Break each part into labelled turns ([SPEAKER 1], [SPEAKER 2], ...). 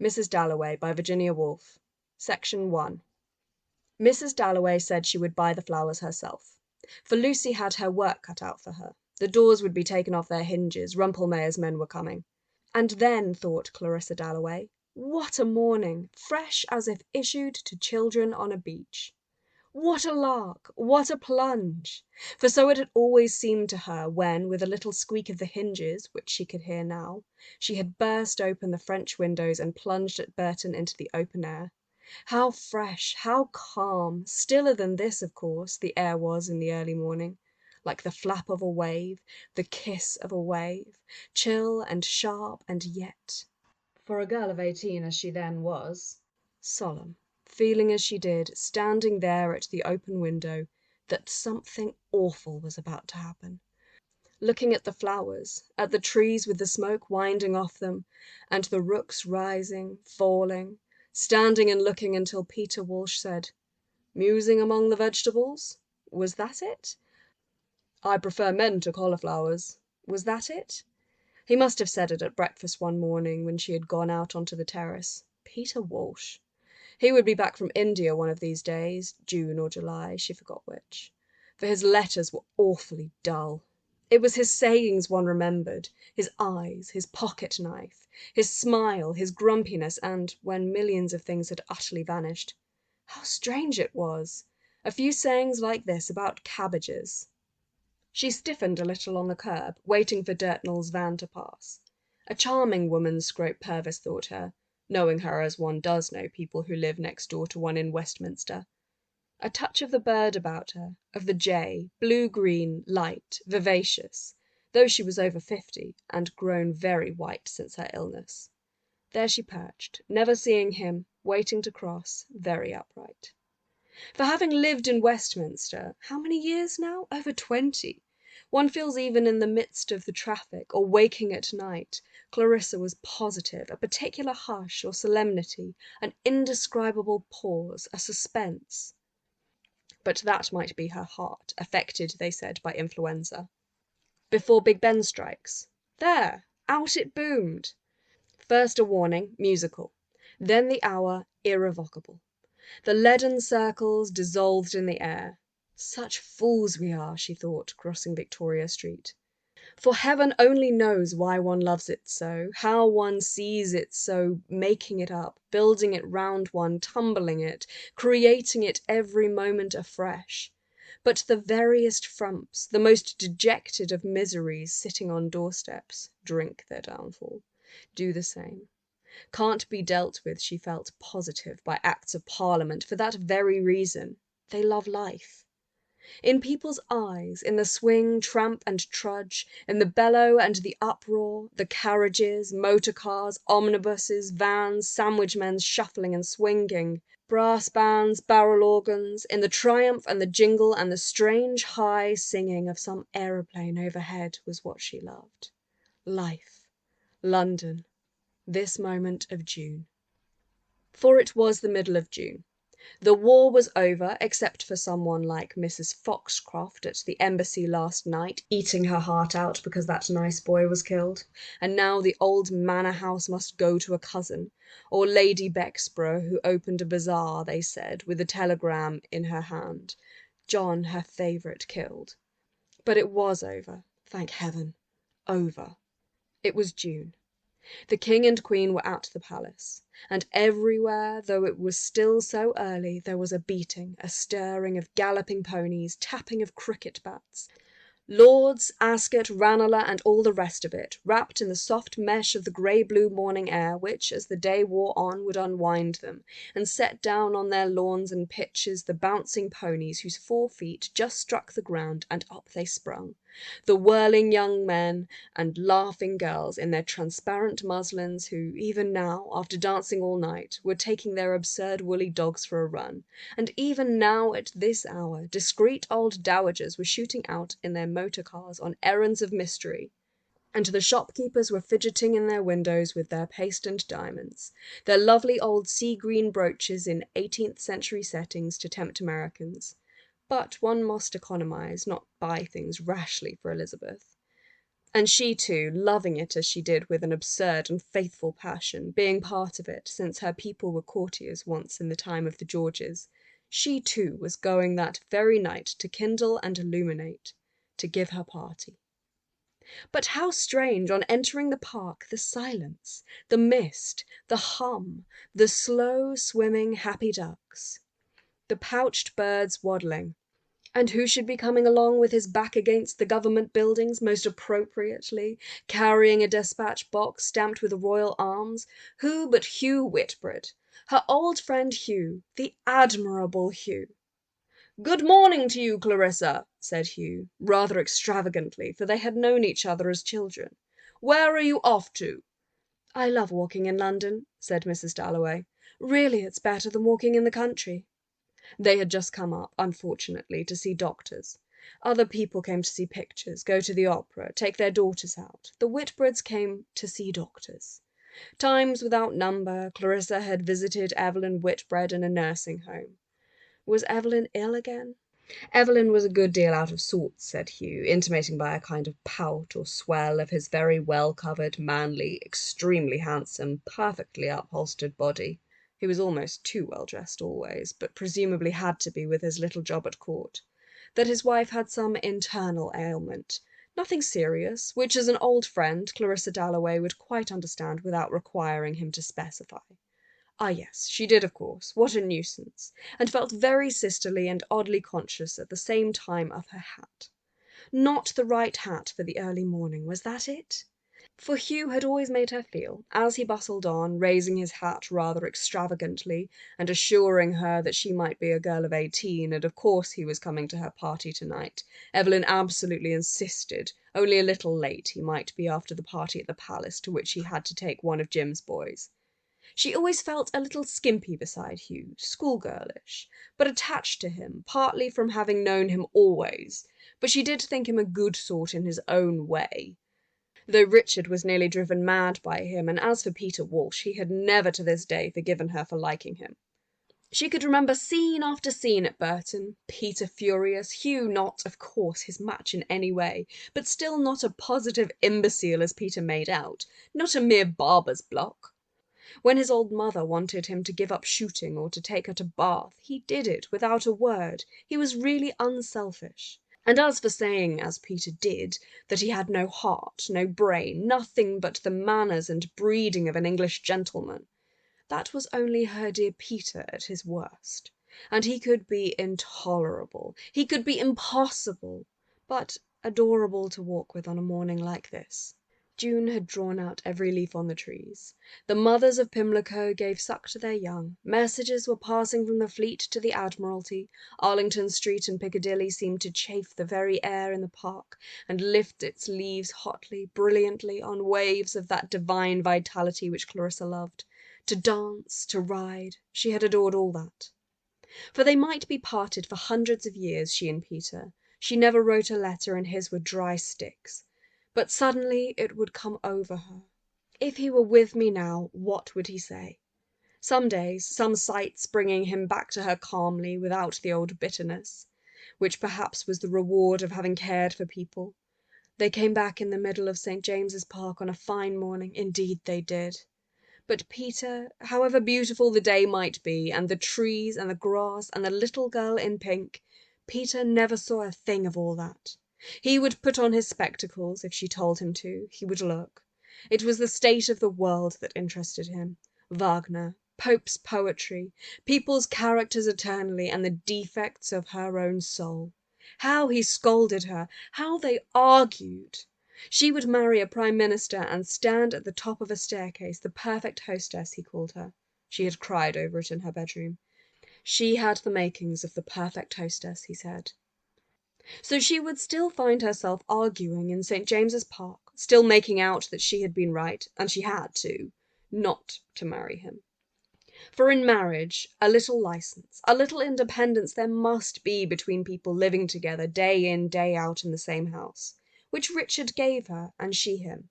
[SPEAKER 1] Mrs. Dalloway by Virginia Woolf. Section 1. Mrs. Dalloway said she would buy the flowers herself, for Lucy had her work cut out for her. The doors would be taken off their hinges, Rumpelmayer's men were coming. And then, thought Clarissa Dalloway, what a morning, fresh as if issued to children on a beach. What a lark! What a plunge! For so it had always seemed to her when, with a little squeak of the hinges, which she could hear now, she had burst open the French windows and plunged at Burton into the open air. How fresh, how calm, stiller than this, of course, the air was in the early morning, like the flap of a wave, the kiss of a wave, chill and sharp and yet, for a girl of 18 as she then was, solemn, feeling as she did, standing there at the open window, that something awful was about to happen. Looking at the flowers, at the trees with the smoke winding off them, and the rooks rising, falling, standing and looking until Peter Walsh said, "Musing among the vegetables? Was that it? I prefer men to cauliflowers. Was that it?" He must have said it at breakfast one morning when she had gone out onto the terrace. Peter Walsh. He would be back from India one of these days, June or July, she forgot which, for his letters were awfully dull. It was his sayings one remembered, his eyes, his pocket-knife, his smile, his grumpiness, and, when millions of things had utterly vanished, how strange it was! A few sayings like this about cabbages. She stiffened a little on the curb, waiting for Dirtnell's van to pass. A charming woman, Scrope Purvis thought her, knowing her as one does know people who live next door to one in Westminster. A touch of the bird about her, of the jay, blue-green, light, vivacious, though she was over 50 and grown very white since her illness. There she perched, never seeing him, waiting to cross, very upright. For having lived in Westminster, how many years now? Over 20. One feels even in the midst of the traffic, or waking at night, Clarissa was positive, a particular hush or solemnity, an indescribable pause, a suspense. But that might be her heart, affected, they said, by influenza. Before Big Ben strikes. There! Out it boomed! First a warning, musical. Then the hour, irrevocable. The leaden circles dissolved in the air. Such fools we are, she thought, crossing Victoria Street. For heaven only knows why one loves it so, how one sees it so, making it up, building it round one, tumbling it, creating it every moment afresh. But the veriest frumps, the most dejected of miseries sitting on doorsteps, drink their downfall, do the same. Can't be dealt with, she felt positive, by Acts of Parliament, for that very reason. They love life. In people's eyes, in the swing, tramp and trudge, in the bellow and the uproar, the carriages, motor cars, omnibuses, vans, sandwich men's shuffling and swinging, brass bands, barrel organs, in the triumph and the jingle and the strange high singing of some aeroplane overhead was what she loved. Life. London. This moment of June. For it was the middle of June. The war was over, except for someone like Mrs. Foxcroft at the embassy last night, eating her heart out because that nice boy was killed, and now the old manor house must go to a cousin, or Lady Bexborough, who opened a bazaar, they said, with a telegram in her hand, John, her favourite, killed. But it was over, thank heaven, over. It was June. The king and queen were at the palace, and everywhere, though it was still so early, there was a beating, a stirring of galloping ponies, tapping of cricket bats. Lords, Ascot, Ranelagh, and all the rest of it, wrapped in the soft mesh of the grey-blue morning air, which, as the day wore on, would unwind them, and set down on their lawns and pitches the bouncing ponies whose 4 feet just struck the ground, and up they sprung. The whirling young men and laughing girls in their transparent muslins who, even now, after dancing all night, were taking their absurd woolly dogs for a run, and even now at this hour discreet old dowagers were shooting out in their motor cars on errands of mystery, and the shopkeepers were fidgeting in their windows with their paste and diamonds, their lovely old sea-green brooches in 18th century settings to tempt Americans. But one must economize, not buy things rashly for Elizabeth. And she too, loving it as she did with an absurd and faithful passion, being part of it, since her people were courtiers once in the time of the Georges, she too was going that very night to kindle and illuminate, to give her party. But how strange, on entering the park, the silence, the mist, the hum, the slow swimming happy ducks, the pouched birds waddling. And who should be coming along with his back against the government buildings, most appropriately, carrying a despatch box stamped with royal arms? Who but Hugh Whitbread, her old friend Hugh, the admirable Hugh. "Good morning to you, Clarissa," said Hugh, rather extravagantly, for they had known each other as children. "Where are you off to?" "I love walking in London," said Mrs. Dalloway. "Really, it's better than walking in the country." They had just come up, unfortunately, to see doctors. Other people came to see pictures, go to the opera, take their daughters out. The Whitbreads came to see doctors. Times without number, Clarissa had visited Evelyn Whitbread in a nursing home. Was Evelyn ill again? Evelyn was a good deal out of sorts, said Hugh, intimating by a kind of pout or swell of his very well-covered, manly, extremely handsome, perfectly upholstered body. He was almost too well-dressed always, but presumably had to be with his little job at court. That his wife had some internal ailment. Nothing serious, which as an old friend Clarissa Dalloway would quite understand without requiring him to specify. Ah, yes, she did, of course. What a nuisance! And felt very sisterly and oddly conscious at the same time of her hat. Not the right hat for the early morning, was that it? For Hugh had always made her feel, as he bustled on, raising his hat rather extravagantly, and assuring her that she might be a girl of 18, and of course he was coming to her party tonight. Evelyn absolutely insisted, only a little late he might be after the party at the palace, to which he had to take one of Jim's boys. She always felt a little skimpy beside Hugh, schoolgirlish, but attached to him, partly from having known him always, but she did think him a good sort in his own way, though Richard was nearly driven mad by him, and as for Peter Walsh, he had never to this day forgiven her for liking him. She could remember scene after scene at Burton, Peter furious, Hugh not, of course, his match in any way, but still not a positive imbecile as Peter made out, not a mere barber's block. When his old mother wanted him to give up shooting or to take her to Bath, he did it without a word. He was really unselfish. And as for saying, as Peter did, that he had no heart, no brain, nothing but the manners and breeding of an English gentleman, that was only her dear Peter at his worst. And he could be intolerable, he could be impossible, but adorable to walk with on a morning like this. June had drawn out every leaf on the trees. The mothers of Pimlico gave suck to their young. Messages were passing from the Fleet to the Admiralty. Arlington Street and Piccadilly seemed to chafe the very air in the park, and lift its leaves hotly, brilliantly, on waves of that divine vitality which Clarissa loved. To dance, to ride, she had adored all that. For they might be parted for hundreds of years, she and Peter. She never wrote a letter, and his were dry sticks. But suddenly it would come over her. If he were with me now, what would he say? Some days, some sights bringing him back to her calmly, without the old bitterness, which perhaps was the reward of having cared for people. They came back in the middle of St. James's Park on a fine morning, indeed they did. But Peter, however beautiful the day might be, and the trees and the grass and the little girl in pink, Peter never saw a thing of all that. He would put on his spectacles, if she told him to. He would look. It was the state of the world that interested him. Wagner, Pope's poetry, people's characters eternally, and the defects of her own soul. How he scolded her! How they argued! She would marry a prime minister and stand at the top of a staircase, the perfect hostess, he called her. She had cried over it in her bedroom. She had the makings of the perfect hostess, he said. So she would still find herself arguing in St. James's Park, still making out that she had been right, and she had too, not to marry him. For in marriage, a little license, a little independence there must be between people living together day in, day out in the same house, which Richard gave her and she him.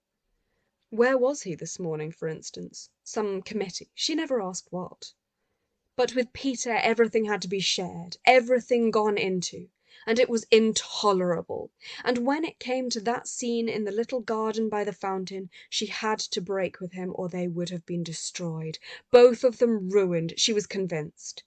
[SPEAKER 1] Where was he this morning, for instance? Some committee. She never asked what. But with Peter everything had to be shared, everything gone into. and it was intolerable. And when it came to that scene in the little garden by the fountain, she had to break with him or they would have been destroyed, both of them ruined, she was convinced.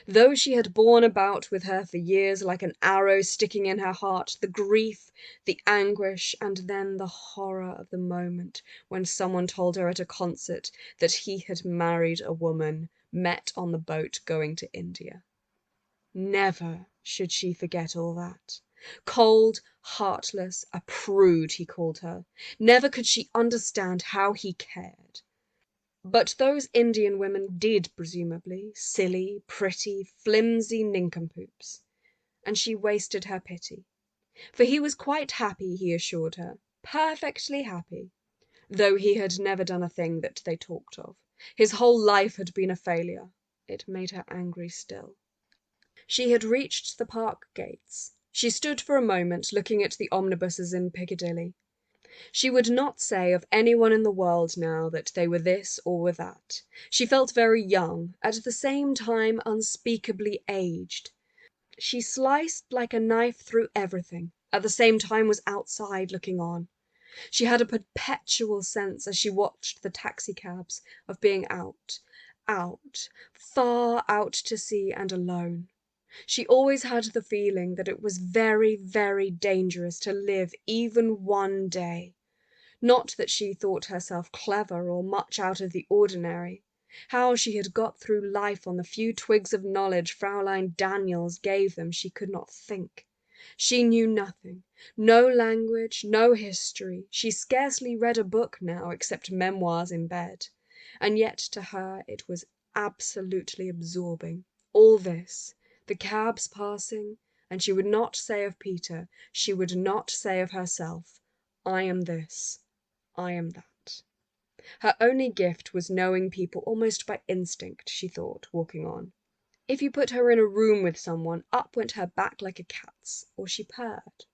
[SPEAKER 1] Though she had borne about with her for years like an arrow sticking in her heart, the grief, the anguish, and then the horror of the moment when someone told her at a concert that he had married a woman met on the boat going to India. Never should she forget all that. Cold, heartless, a prude, he called her. Never could she understand how he cared. But those Indian women did, presumably, silly, pretty, flimsy nincompoops. And she wasted her pity. For he was quite happy, he assured her, perfectly happy, though he had never done a thing that they talked of. His whole life had been a failure. It made her angry still. She had reached the park gates. She stood for a moment looking at the omnibuses in Piccadilly. She would not say of anyone in the world now that they were this or were that. She felt very young, at the same time unspeakably aged. She sliced like a knife through everything, at the same time was outside looking on. She had a perpetual sense, as she watched the taxicabs, of being out, far out to sea and alone. She always had the feeling that it was very, very dangerous to live even one day. Not that she thought herself clever or much out of the ordinary. How she had got through life on the few twigs of knowledge Fraulein Daniels gave them she could not think. She knew nothing, no language, no history. She scarcely read a book now except memoirs in bed. And yet to her it was absolutely absorbing. All this, the cabs passing, and she would not say of Peter, she would not say of herself, I am this, I am that. Her only gift was knowing people almost by instinct, she thought, walking on. If you put her in a room with someone, up went her back like a cat's, or she purred.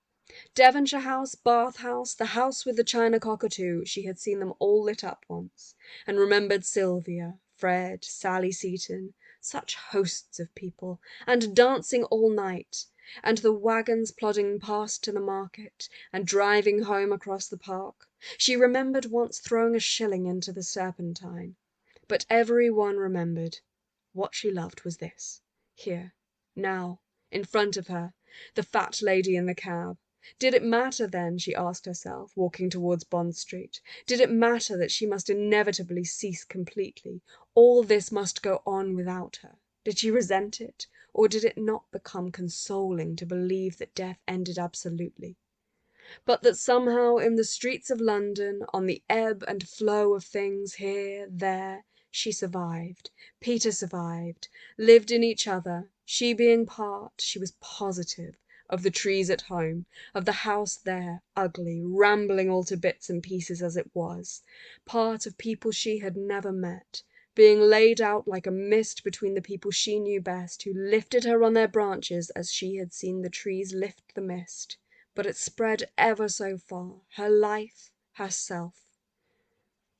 [SPEAKER 1] Devonshire House, Bath House, the house with the china cockatoo, she had seen them all lit up once, and remembered Sylvia, Fred, Sally Seton, such hosts of people, and dancing all night, and the wagons plodding past to the market, and driving home across the park. She remembered once throwing a shilling into the Serpentine. But every one remembered. What she loved was this. Here, now, in front of her, the fat lady in the cab. Did it matter then, she asked herself, walking towards Bond Street, did it matter that she must inevitably cease completely? All this must go on without her. Did she resent it, or did it not become consoling to believe that death ended absolutely? But that somehow in the streets of London, on the ebb and flow of things here, there, she survived, Peter survived, lived in each other, she being part, she was positive, of the trees at home, of the house there, ugly, rambling all to bits and pieces as it was, part of people she had never met, being laid out like a mist between the people she knew best, who lifted her on their branches as she had seen the trees lift the mist. But it spread ever so far, her life, herself.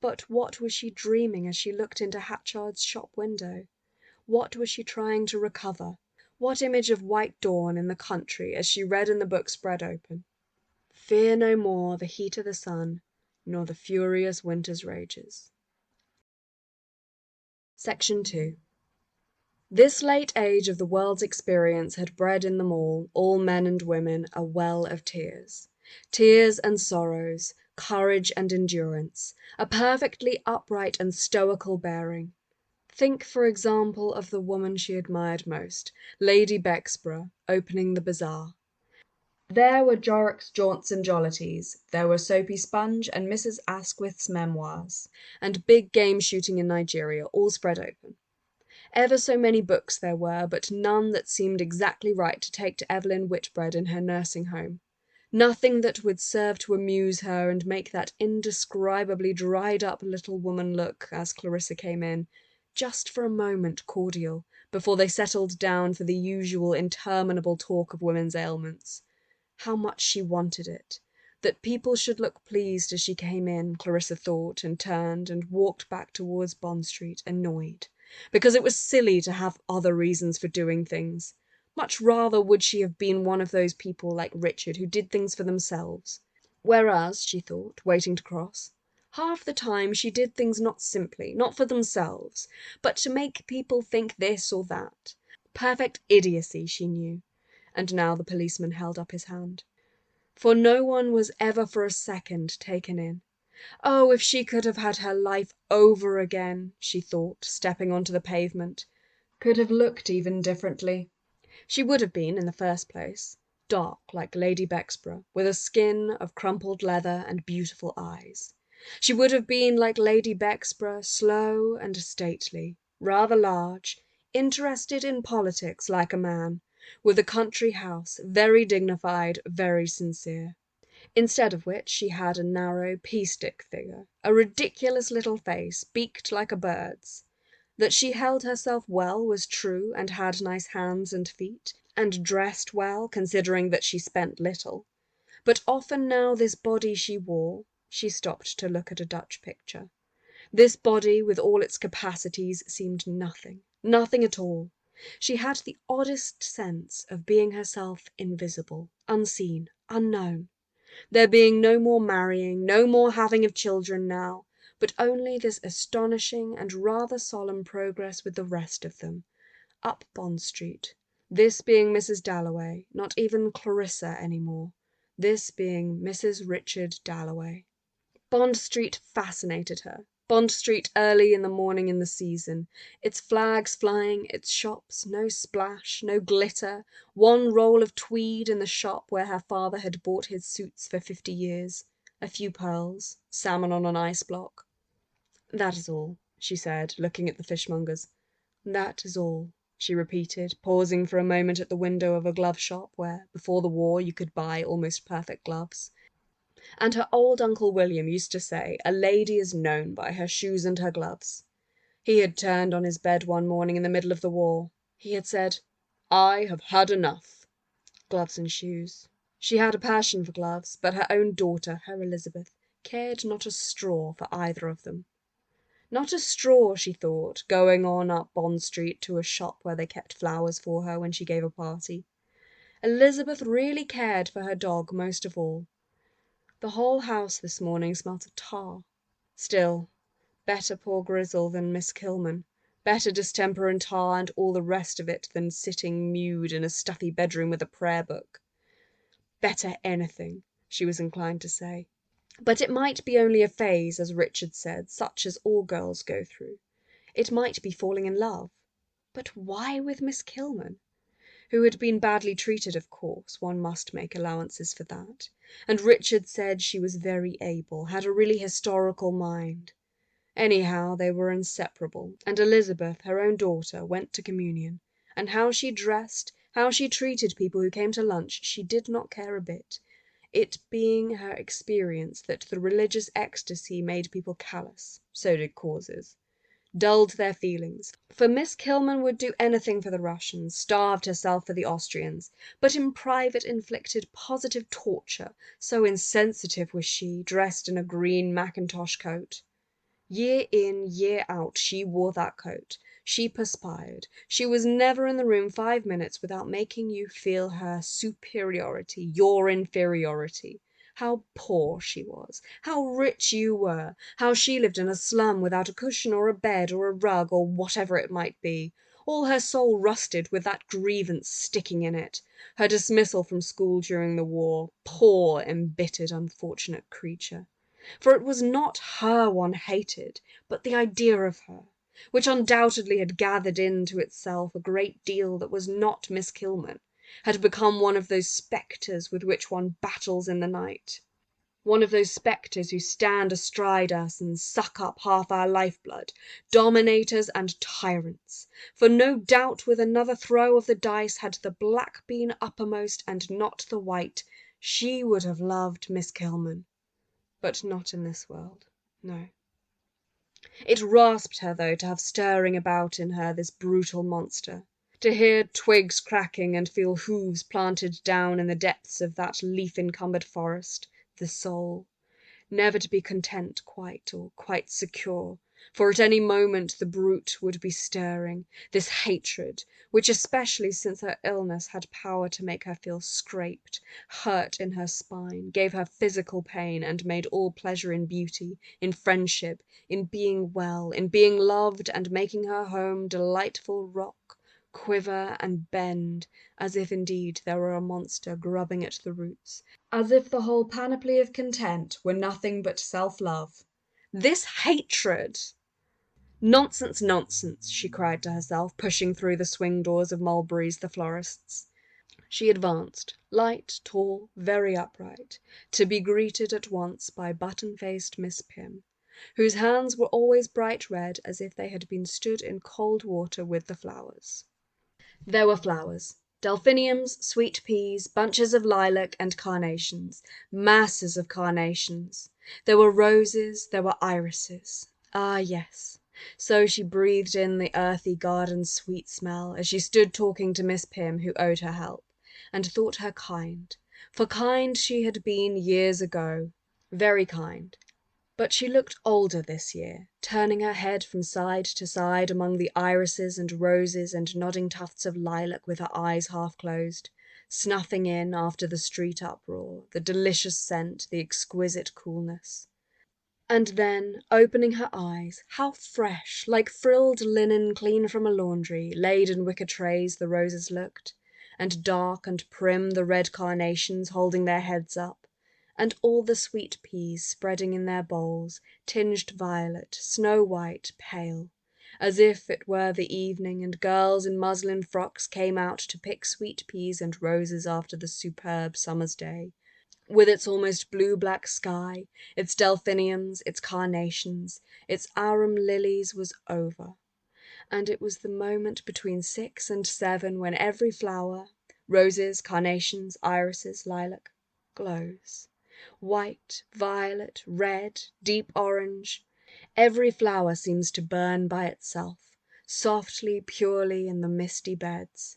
[SPEAKER 1] But what was she dreaming as she looked into Hatchard's shop window? What was she trying to recover? What image of white dawn in the country as she read in the book spread open? Fear no more the heat of the sun, nor the furious winter's rages. Section 2. This late age of the world's experience had bred in them all men and women, a well of tears. Tears and sorrows, courage and endurance, a perfectly upright and stoical bearing. Think, for example, of the woman she admired most, Lady Bexborough, opening the bazaar. There were Jorrocks' Jaunts and Jollities, there were Soapy Sponge and Mrs. Asquith's memoirs, and big game shooting in Nigeria, all spread open. Ever so many books there were, but none that seemed exactly right to take to Evelyn Whitbread in her nursing home. Nothing that would serve to amuse her and make that indescribably dried-up little woman look, as Clarissa came in, just for a moment cordial, before they settled down for the usual interminable talk of women's ailments. How much she wanted it. That people should look pleased as she came in, Clarissa thought, and turned and walked back towards Bond Street, annoyed, because it was silly to have other reasons for doing things. Much rather would she have been one of those people like Richard who did things for themselves. Whereas, she thought, waiting to cross, half the time she did things not simply, not for themselves, but to make people think this or that. Perfect idiocy, she knew. And now the policeman held up his hand. For no one was ever for a second taken in. Oh, if she could have had her life over again, she thought, stepping onto the pavement, could have looked even differently. She would have been, in the first place, dark like Lady Bexborough, with a skin of crumpled leather and beautiful eyes. She would have been, like Lady Bexborough, slow and stately, rather large, interested in politics like a man, with a country house, very dignified, very sincere. Instead of which she had a narrow pea-stick figure, a ridiculous little face, beaked like a bird's. That she held herself well was true, and had nice hands and feet, and dressed well, considering that she spent little. But often now this body she wore, she stopped to look at a Dutch picture. This body, with all its capacities, seemed nothing, nothing at all. She had the oddest sense of being herself invisible, unseen, unknown. There being no more marrying, no more having of children now, but only this astonishing and rather solemn progress with the rest of them, up Bond Street, this being Mrs. Dalloway, not even Clarissa any more, this being Mrs. Richard Dalloway. Bond Street fascinated her. Bond Street early in the morning in the season, its flags flying, its shops, no splash, no glitter, one roll of tweed in the shop where her father had bought his suits for 50 years, a few pearls, salmon on an ice block. That is all, she said, looking at the fishmongers. That is all, she repeated, pausing for a moment at the window of a glove shop where, before the war, you could buy almost perfect gloves. And her old Uncle William used to say, a lady is known by her shoes and her gloves. He had turned on his bed one morning in the middle of the war. He had said, I have had enough. Gloves and shoes. She had a passion for gloves, but her own daughter, her Elizabeth, cared not a straw for either of them. Not a straw, she thought, going on up Bond Street to a shop where they kept flowers for her when she gave a party. Elizabeth really cared for her dog most of all. The whole house this morning smelt of tar. Still, better poor Grizzle than Miss Kilman. Better distemper and tar and all the rest of it than sitting mewed in a stuffy bedroom with a prayer book. Better anything, she was inclined to say. But it might be only a phase, as Richard said, such as all girls go through. It might be falling in love. But why with Miss Kilman? Who had been badly treated, of course, one must make allowances for that. And Richard said she was very able, had a really historical mind. Anyhow, they were inseparable, and Elizabeth, her own daughter, went to communion, and how she dressed, how she treated people who came to lunch, she did not care a bit, it being her experience that the religious ecstasy made people callous, so did causes. Dulled their feelings, for Miss Kilman would do anything for the Russians, starved herself for the Austrians, but in private inflicted positive torture, so insensitive was she, dressed in a green mackintosh coat. Year in, year out, she wore that coat. She perspired. She was never in the room 5 minutes without making you feel her superiority, your inferiority. How poor she was, how rich you were, how she lived in a slum without a cushion or a bed or a rug or whatever it might be, all her soul rusted with that grievance sticking in it, her dismissal from school during the war, poor, embittered, unfortunate creature. For it was not her one hated, but the idea of her, which undoubtedly had gathered into itself a great deal that was not Miss Kilman, had become one of those spectres with which one battles in the night. One of those spectres who stand astride us and suck up half our lifeblood, dominators and tyrants. For no doubt with another throw of the dice, had the black been uppermost and not the white, she would have loved Miss Kilman. But not in this world, no. It rasped her, though, to have stirring about in her this brutal monster, to hear twigs cracking and feel hooves planted down in the depths of that leaf-encumbered forest, the soul, never to be content quite or quite secure, For at any moment the brute would be stirring, this hatred, which especially since her illness had power to make her feel scraped, hurt in her spine, gave her physical pain, and made all pleasure in beauty, in friendship, in being well, in being loved, and making her home delightful rock, quiver and bend, as if indeed there were a monster grubbing at the roots, as if the whole panoply of content were nothing but self-love. This hatred! Nonsense, nonsense, she cried to herself, pushing through the swing doors of Mulberry's the florist's. She advanced, light, tall, very upright, to be greeted at once by button-faced Miss Pym, whose hands were always bright red as if they had been stood in cold water with the flowers. There were flowers, delphiniums, sweet peas, bunches of lilac and carnations, masses of carnations. There were roses, there were irises. Ah, yes. So she breathed in the earthy garden sweet smell as she stood talking to Miss Pym, who owed her help, and thought her kind, for kind she had been years ago, very kind. But she looked older this year, turning her head from side to side among the irises and roses and nodding tufts of lilac with her eyes half closed, snuffing in, after the street uproar, the delicious scent, the exquisite coolness. And then, opening her eyes, how fresh, like frilled linen clean from a laundry, laid in wicker trays, the roses looked, and dark and prim the red carnations holding their heads up, and all the sweet peas spreading in their bowls, tinged violet, snow-white, pale, as if it were the evening and girls in muslin frocks came out to pick sweet peas and roses after the superb summer's day, with its almost blue-black sky, its delphiniums, its carnations, its arum lilies, was over, and it was the moment between 6 and 7 when every flower, roses, carnations, irises, lilac, glows. White, violet, red, deep orange, every flower seems to burn by itself, softly, purely in the misty beds.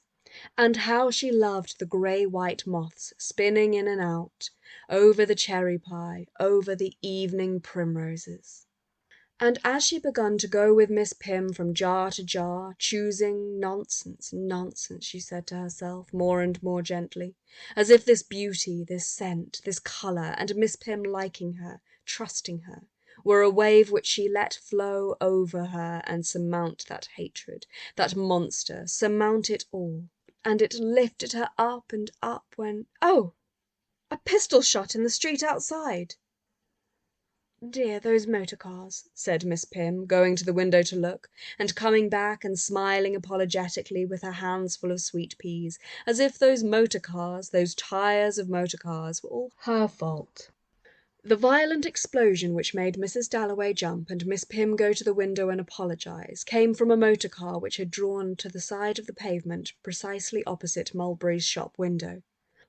[SPEAKER 1] And how she loved the grey-white moths spinning in and out, over the cherry pie, over the evening primroses. And as she begun to go with Miss Pym from jar to jar, choosing, nonsense, nonsense, she said to herself, more and more gently, as if this beauty, this scent, this colour, and Miss Pym liking her, trusting her, were a wave which she let flow over her and surmount that hatred, that monster, surmount it all. And it lifted her up and up when, oh, a pistol shot in the street outside. "Dear, those motor cars," said Miss Pym, going to the window to look, and coming back and smiling apologetically with her hands full of sweet peas, as if those motor cars, those tires of motor cars, were all her fault. The violent explosion which made Mrs. Dalloway jump and Miss Pym go to the window and apologize came from a motor car which had drawn to the side of the pavement precisely opposite Mulberry's shop window.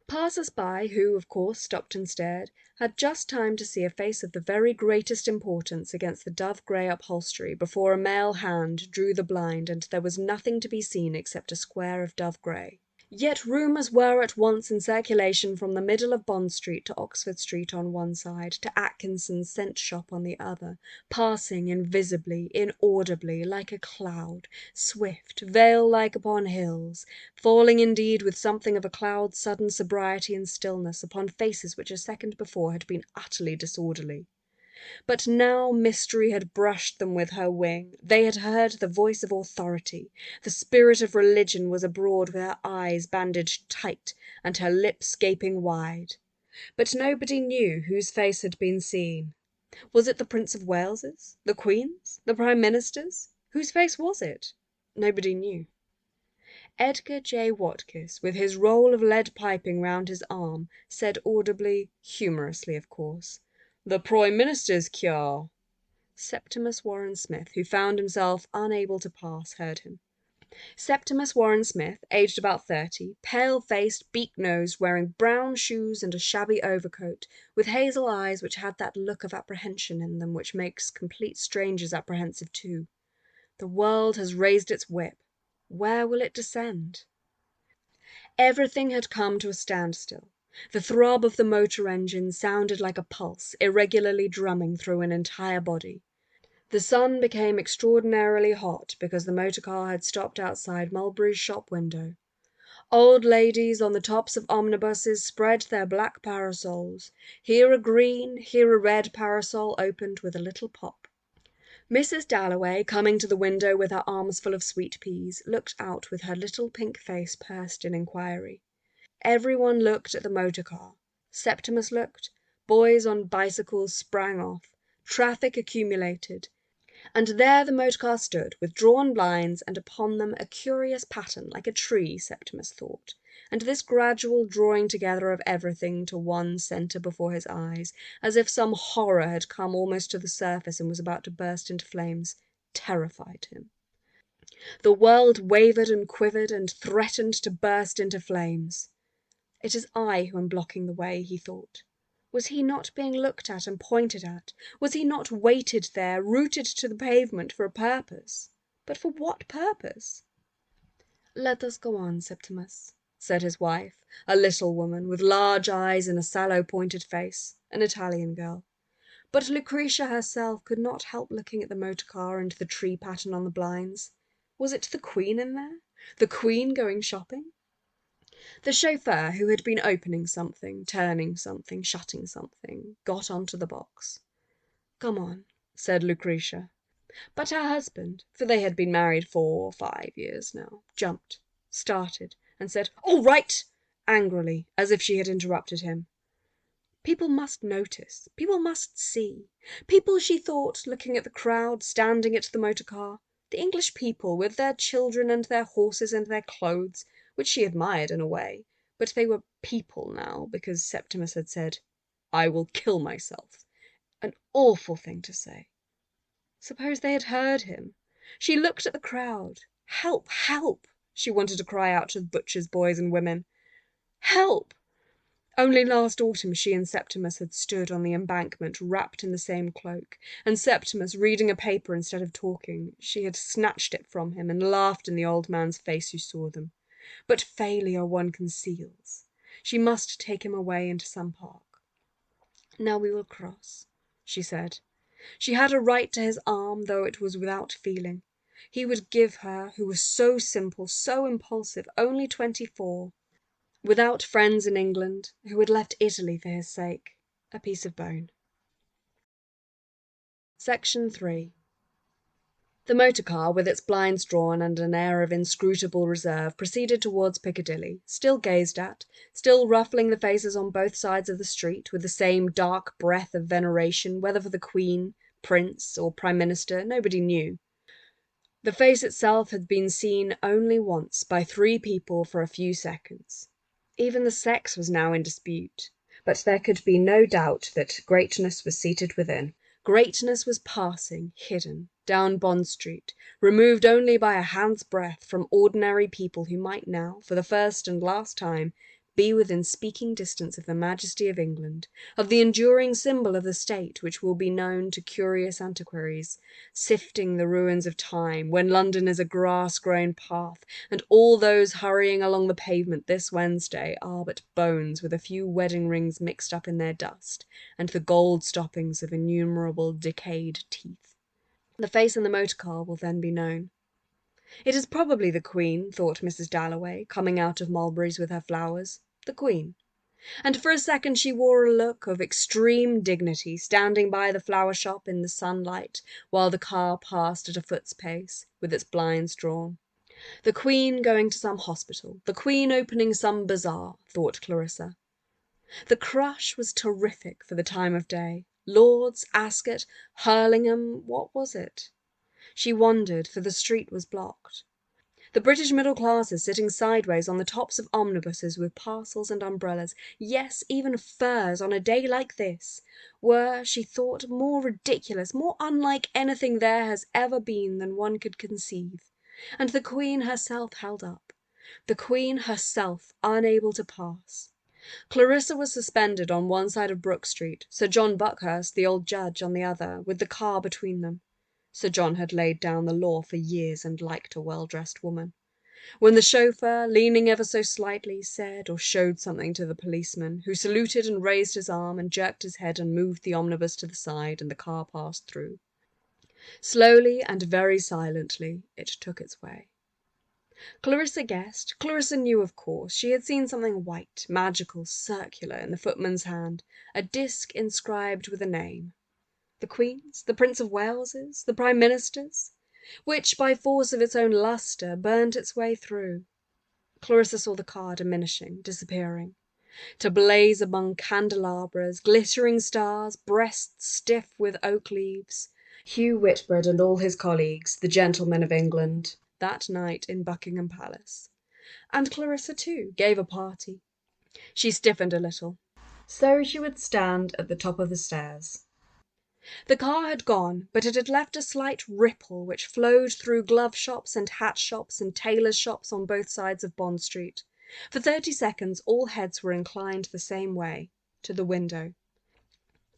[SPEAKER 1] Passers-by, who, of course, stopped and stared, had just time to see a face of the very greatest importance against the dove-grey upholstery before a male hand drew the blind and there was nothing to be seen except a square of dove-grey. Yet rumours were at once in circulation from the middle of Bond Street to Oxford Street on one side, to Atkinson's scent shop on the other, passing invisibly, inaudibly, like a cloud, swift, veil-like upon hills, falling indeed with something of a cloud's sudden sobriety and stillness upon faces which a second before had been utterly disorderly. But now mystery had brushed them with her wing. They had heard the voice of authority. The spirit of religion was abroad with her eyes bandaged tight and her lips gaping wide. But nobody knew whose face had been seen. Was it the Prince of Wales's? The Queen's? The Prime Minister's? Whose face was it? Nobody knew. Edgar J. Watkiss, with his roll of lead piping round his arm, said audibly, humorously of course, "The Prime Minister's cure." Septimus Warren Smith, who found himself unable to pass, heard him. Septimus Warren Smith, aged about 30, pale-faced, beak-nosed, wearing brown shoes and a shabby overcoat, with hazel eyes which had that look of apprehension in them which makes complete strangers apprehensive too. The world has raised its whip. Where will it descend? Everything had come to a standstill. The throb of the motor engine sounded like a pulse, irregularly drumming through an entire body. The sun became extraordinarily hot because the motor car had stopped outside Mulberry's shop window. Old ladies on the tops of omnibuses spread their black parasols. Here a green, here a red parasol opened with a little pop. Mrs. Dalloway, coming to the window with her arms full of sweet peas, looked out with her little pink face pursed in inquiry. Everyone looked at the motor car. Septimus looked. Boys on bicycles sprang off. Traffic accumulated. And there the motor car stood, with drawn blinds, and upon them a curious pattern, like a tree, Septimus thought, and this gradual drawing together of everything to one centre before his eyes, as if some horror had come almost to the surface and was about to burst into flames, terrified him. The world wavered and quivered and threatened to burst into flames. It is I who am blocking the way, he thought. Was he not being looked at and pointed at? Was he not weighted there, rooted to the pavement for a purpose? But for what purpose? "Let us go on, Septimus," said his wife, a little woman with large eyes and a sallow pointed face, an Italian girl. But Lucretia herself could not help looking at the motor car and the tree pattern on the blinds. Was it the Queen in there? The Queen going shopping? The chauffeur, who had been opening something, turning something, shutting something, got onto the box. "Come on," said Lucretia. But her husband, for they had been married 4 or 5 years now, jumped, started, and said, "All right!" angrily, as if she had interrupted him. People must notice. People must see. People, she thought, looking at the crowd, standing at the motor car. The English people, with their children and their horses and their clothes, which she admired in a way, but they were people now, because Septimus had said, "I will kill myself." An awful thing to say. Suppose they had heard him. She looked at the crowd. Help! Help! She wanted to cry out to the butchers' boys and women. Help! Only last autumn she and Septimus had stood on the embankment wrapped in the same cloak, and Septimus reading a paper instead of talking. She had snatched it from him and laughed in the old man's face who saw them. But failure one conceals. She must take him away into some park. "Now we will cross," she said. She had a right to his arm, though it was without feeling. He would give her, who was so simple, so impulsive, only 24, without friends in England, who had left Italy for his sake, a piece of bone. Section 3. The motor car, with its blinds drawn and an air of inscrutable reserve, proceeded towards Piccadilly, still gazed at, still ruffling the faces on both sides of the street, with the same dark breath of veneration, whether for the Queen, Prince, or Prime Minister, nobody knew. The face itself had been seen only once, by 3 people for a few seconds. Even the sex was now in dispute, but there could be no doubt that greatness was seated within. Greatness was passing, hidden, down Bond Street, removed only by a hand's breadth from ordinary people who might now, for the first and last time, be within speaking distance of the majesty of England, of the enduring symbol of the state which will be known to curious antiquaries, sifting the ruins of time, when London is a grass-grown path, and all those hurrying along the pavement this Wednesday are but bones with a few wedding rings mixed up in their dust, and the gold stoppings of innumerable decayed teeth. The face in the motor car will then be known. It is probably the Queen, thought Mrs. Dalloway, coming out of Mulberry's with her flowers. The Queen. And for a second she wore a look of extreme dignity, standing by the flower shop in the sunlight, while the car passed at a foot's pace, with its blinds drawn. The Queen going to some hospital, the Queen opening some bazaar, thought Clarissa. The crush was terrific for the time of day. Lord's, Ascot, Hurlingham, what was it? She wondered, for the street was blocked. The British middle classes sitting sideways on the tops of omnibuses with parcels and umbrellas, yes, even furs on a day like this, were, she thought, more ridiculous, more unlike anything there has ever been than one could conceive. And the Queen herself held up. The Queen herself unable to pass. Clarissa was suspended on one side of Brook Street, Sir John Buckhurst, the old judge, on the other, with the car between them. Sir John had laid down the law for years and liked a well-dressed woman. When the chauffeur, leaning ever so slightly, said or showed something to the policeman, who saluted and raised his arm and jerked his head and moved the omnibus to the side, and the car passed through. Slowly and very silently it took its way. Clarissa guessed, Clarissa knew of course, she had seen something white, magical, circular in the footman's hand, a disc inscribed with a name. The Queen's, the Prince of Wales's, the Prime Minister's, which, by force of its own lustre, burnt its way through. Clarissa saw the car diminishing, disappearing, to blaze among candelabras, glittering stars, breasts stiff with oak leaves. Hugh Whitbread and all his colleagues, the gentlemen of England, that night in Buckingham Palace. And Clarissa, too, gave a party. She stiffened a little, so she would stand at the top of the stairs. The car had gone, but it had left a slight ripple which flowed through glove shops and hat shops and tailors' shops on both sides of Bond Street. For 30 seconds all heads were inclined the same way, to the window,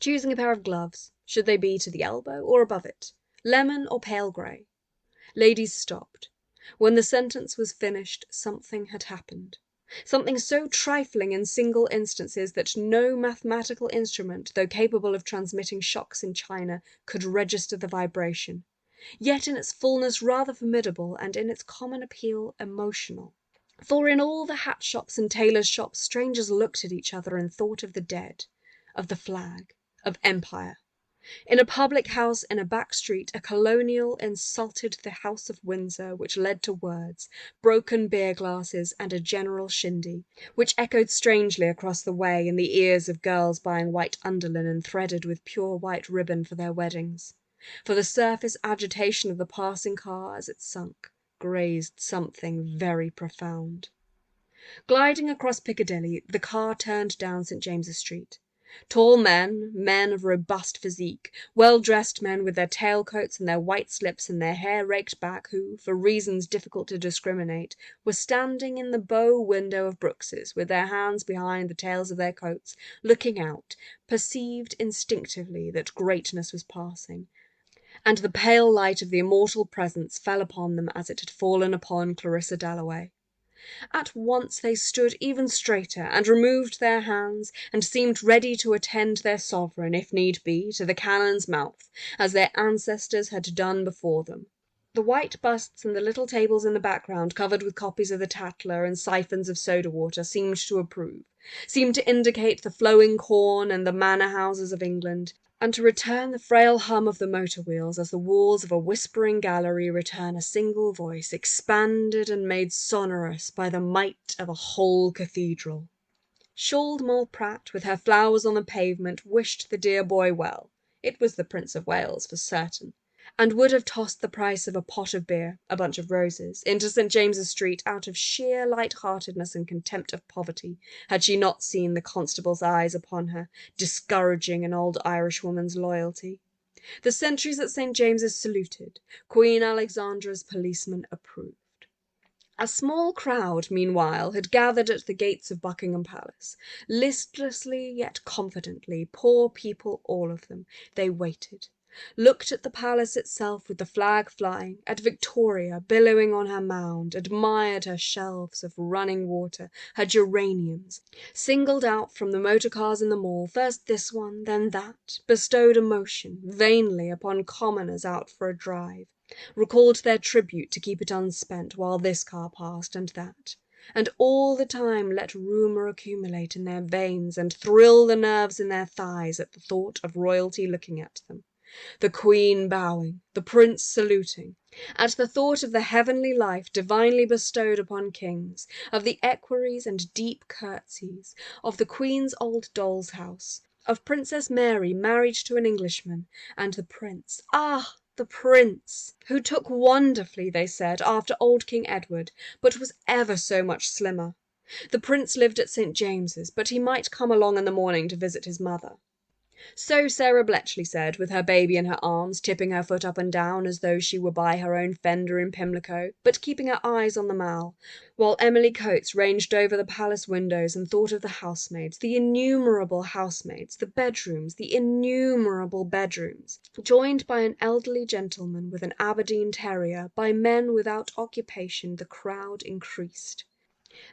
[SPEAKER 1] choosing a pair of gloves. Should they be to the elbow or above it? Lemon or pale grey? Ladies stopped. When the sentence was finished, something had happened. Something so trifling in single instances that no mathematical instrument, though capable of transmitting shocks in China, could register the vibration, yet in its fullness rather formidable, and in its common appeal emotional. For in all the hat shops and tailors' shops strangers looked at each other and thought of the dead, of the flag, of empire. In a public house in a back street a colonial insulted the House of Windsor, which led to words, broken beer glasses, and a general shindy, which echoed strangely across the way in the ears of girls buying white underlinen threaded with pure white ribbon for their weddings. For the surface agitation of the passing car as it sunk grazed something very profound. Gliding across Piccadilly, the car turned down St. James's Street. Tall men, men of robust physique, well-dressed men with their tailcoats and their white slips and their hair raked back, who, for reasons difficult to discriminate, were standing in the bow window of Brooks's, with their hands behind the tails of their coats, looking out, perceived instinctively that greatness was passing, and the pale light of the immortal presence fell upon them as it had fallen upon Clarissa Dalloway. At once they stood even straighter, and removed their hands, and seemed ready to attend their sovereign, if need be, to the cannon's mouth, as their ancestors had done before them. The white busts and the little tables in the background, covered with copies of the Tatler and siphons of soda-water, seemed to approve, seemed to indicate the flowing corn and the manor-houses of England, and to return the frail hum of the motor wheels as the walls of a whispering gallery return a single voice, expanded and made sonorous by the might of a whole cathedral. Shawled Moll Pratt, with her flowers on the pavement, wished the dear boy well. It was the Prince of Wales, for certain, and would have tossed the price of a pot of beer, a bunch of roses, into St. James's Street out of sheer light-heartedness and contempt of poverty, had she not seen the constable's eyes upon her, discouraging an old Irishwoman's loyalty. The sentries at St. James's saluted. Queen Alexandra's policemen approved. A small crowd, meanwhile, had gathered at the gates of Buckingham Palace. Listlessly yet confidently, poor people all of them, they waited, looked at the palace itself with the flag flying, at Victoria billowing on her mound, admired her shelves of running water, her geraniums, singled out from the motor cars in the mall, first this one, then that, bestowed emotion, vainly, upon commoners out for a drive, recalled their tribute to keep it unspent while this car passed and that, and all the time let rumour accumulate in their veins and thrill the nerves in their thighs at the thought of royalty looking at them, the Queen bowing, the Prince saluting, at the thought of the heavenly life divinely bestowed upon kings, of the equerries and deep curtsies, of the Queen's old doll's house, of Princess Mary married to an Englishman, and the Prince, the Prince, who took wonderfully, they said, after old King Edward, but was ever so much slimmer. The Prince lived at St. James's, but he might come along in the morning to visit his mother. So Sarah Bletchley said, with her baby in her arms, tipping her foot up and down as though she were by her own fender in Pimlico, but keeping her eyes on the Mall, while Emily Coates ranged over the palace windows and thought of the housemaids, the innumerable housemaids, the bedrooms, the innumerable bedrooms, joined by an elderly gentleman with an Aberdeen terrier, by men without occupation, the crowd increased.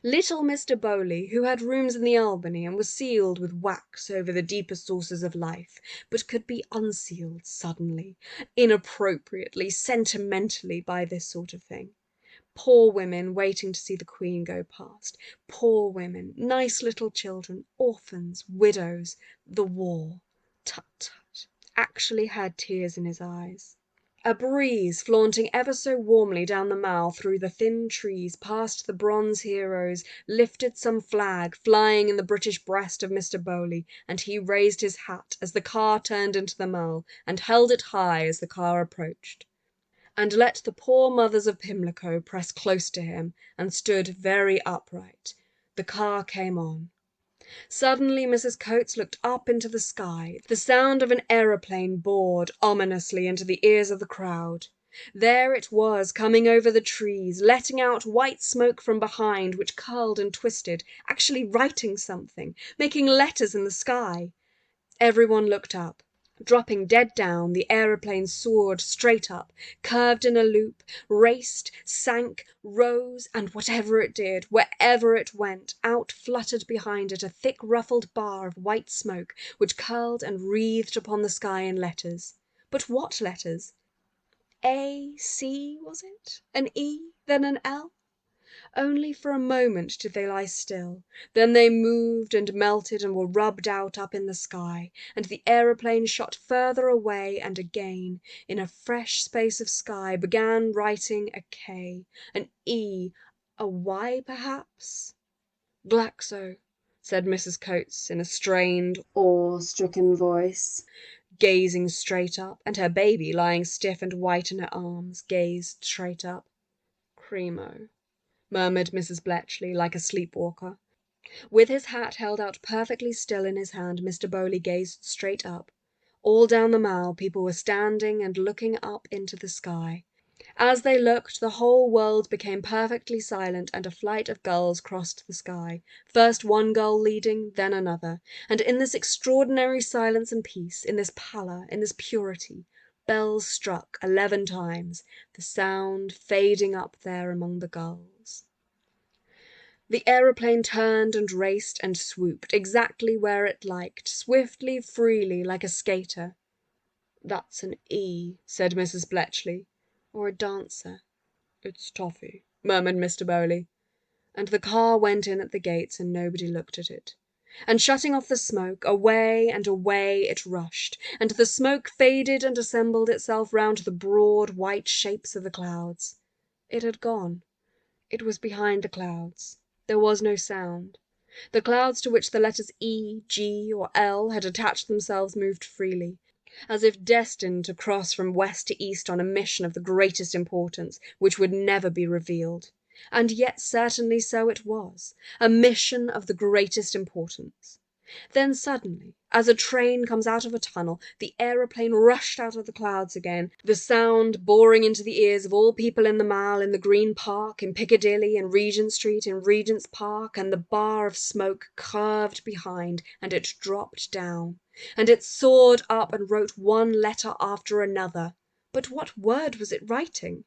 [SPEAKER 1] Little Mr. Bowley, who had rooms in the Albany and was sealed with wax over the deeper sources of life, but could be unsealed suddenly, inappropriately, sentimentally by this sort of thing. Poor women waiting to see the Queen go past. Poor women, nice little children, orphans, widows, the war. Tut, tut. Actually had tears in his eyes. A breeze, flaunting ever so warmly down the Mall through the thin trees past the bronze heroes, lifted some flag flying in the British breast of Mr. Bowley, and he raised his hat as the car turned into the Mall, and held it high as the car approached. And let the poor mothers of Pimlico press close to him, and stood very upright. The car came on. Suddenly Mrs. Coates looked up into the sky. The sound of an aeroplane bored ominously into the ears of the crowd. There it was, coming over the trees, letting out white smoke from behind, which curled and twisted, actually writing something, making letters in the sky. Everyone looked up. Dropping dead down, the aeroplane soared straight up, curved in a loop, raced, sank, rose, and whatever it did, wherever it went, out fluttered behind it a thick ruffled bar of white smoke, which curled and wreathed upon the sky in letters. But what letters? A, C, was it? An E, then an L? Only for a moment did they lie still, then they moved and melted and were rubbed out up in the sky, and the aeroplane shot further away and again, in a fresh space of sky, began writing a K, an E, a Y perhaps? "Glaxo," said Mrs. Coates in a strained, awe-stricken voice, gazing straight up, and her baby, lying stiff and white in her arms, gazed straight up. "Cremo," murmured Mrs. Bletchley, like a sleepwalker. With his hat held out perfectly still in his hand, Mr. Bowley gazed straight up. All down the Mall people were standing and looking up into the sky. As they looked, the whole world became perfectly silent, and a flight of gulls crossed the sky, first one gull leading, then another, and in this extraordinary silence and peace, in this pallor, in this purity, bells struck 11 times, the sound fading up there among the gulls. The aeroplane turned and raced and swooped, exactly where it liked, swiftly, freely, like a skater. "That's an E," said Mrs. Bletchley. "Or a dancer." "It's toffee," murmured Mr. Bowley. And the car went in at the gates, and nobody looked at it. And shutting off the smoke, away and away it rushed, and the smoke faded and assembled itself round the broad white shapes of the clouds. It had gone. It was behind the clouds. There was no sound. The clouds to which the letters E, G, or L had attached themselves moved freely, as if destined to cross from west to east on a mission of the greatest importance, which would never be revealed. And yet certainly so it was, a mission of the greatest importance. Then suddenly, as a train comes out of a tunnel, the aeroplane rushed out of the clouds again, the sound boring into the ears of all people in the Mall, in the Green Park, in Piccadilly, in Regent Street, in Regent's Park, and the bar of smoke curved behind, and it dropped down, and it soared up and wrote one letter after another. But what word was it writing?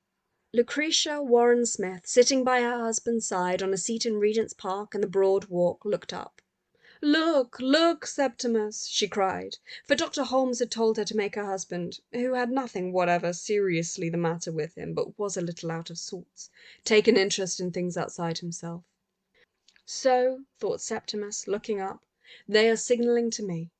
[SPEAKER 1] Lucretia Warren Smith, sitting by her husband's side on a seat in Regent's Park and the Broad Walk, looked up. "Look, look, Septimus!" she cried, for Dr. Holmes had told her to make her husband, who had nothing whatever seriously the matter with him, but was a little out of sorts, take an interest in things outside himself. So, thought Septimus, looking up, they are signalling to me.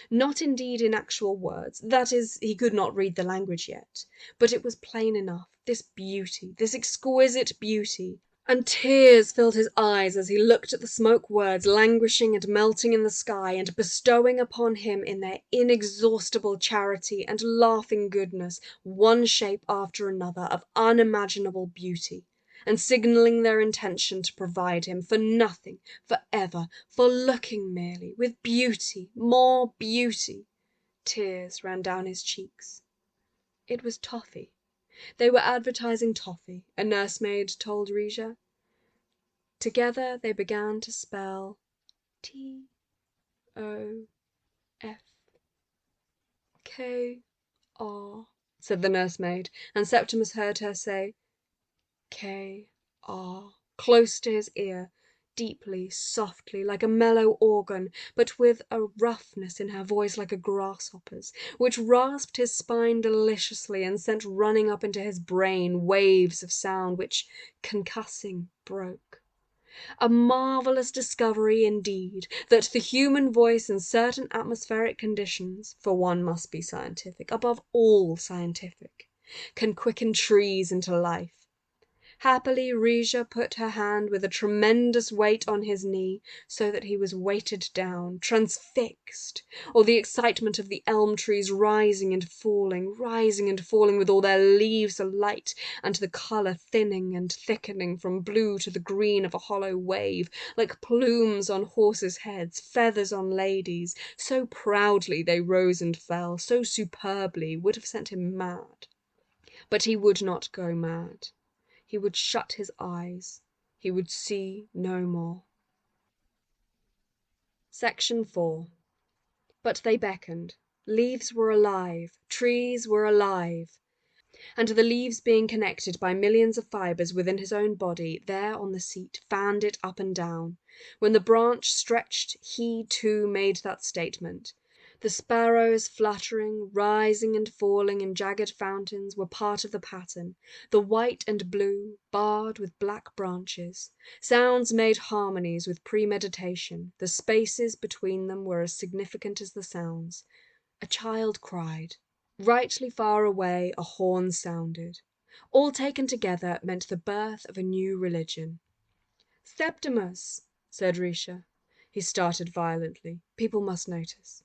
[SPEAKER 1] Not indeed in actual words, that is, he could not read the language yet, but it was plain enough, this beauty, this exquisite beauty, and tears filled his eyes as he looked at the smoke words languishing and melting in the sky, and bestowing upon him in their inexhaustible charity and laughing goodness one shape after another of unimaginable beauty, and signalling their intention to provide him for nothing, for ever, for looking merely, with beauty, more beauty. Tears ran down his cheeks. It was toffee. They were advertising toffee, a nursemaid told Regia. Together they began to spell T-O-F-K-R, said the nursemaid, and Septimus heard her say K-R, close to his ear, deeply, softly, like a mellow organ, but with a roughness in her voice like a grasshopper's, which rasped his spine deliciously and sent running up into his brain waves of sound which, concussing, broke. A marvelous discovery indeed, that the human voice in certain atmospheric conditions, for one must be scientific, above all scientific, can quicken trees into life. Happily Rija put her hand with a tremendous weight on his knee, so that he was weighted down, transfixed, or the excitement of the elm trees rising and falling with all their leaves alight, and the colour thinning and thickening from blue to the green of a hollow wave, like plumes on horses' heads, feathers on ladies, so proudly they rose and fell, so superbly, would have sent him mad. But he would not go mad. He would shut his eyes. He would see no more. Section 4. But they beckoned. Leaves were alive. Trees were alive. And the leaves being connected by millions of fibres within his own body, there on the seat, fanned it up and down. When the branch stretched, he too made that statement. The sparrows fluttering, rising and falling in jagged fountains were part of the pattern, the white and blue, barred with black branches. Sounds made harmonies with premeditation. The spaces between them were as significant as the sounds. A child cried. Rightly far away a horn sounded. All taken together meant the birth of a new religion. "Septimus," said Risha. He started violently. People must notice.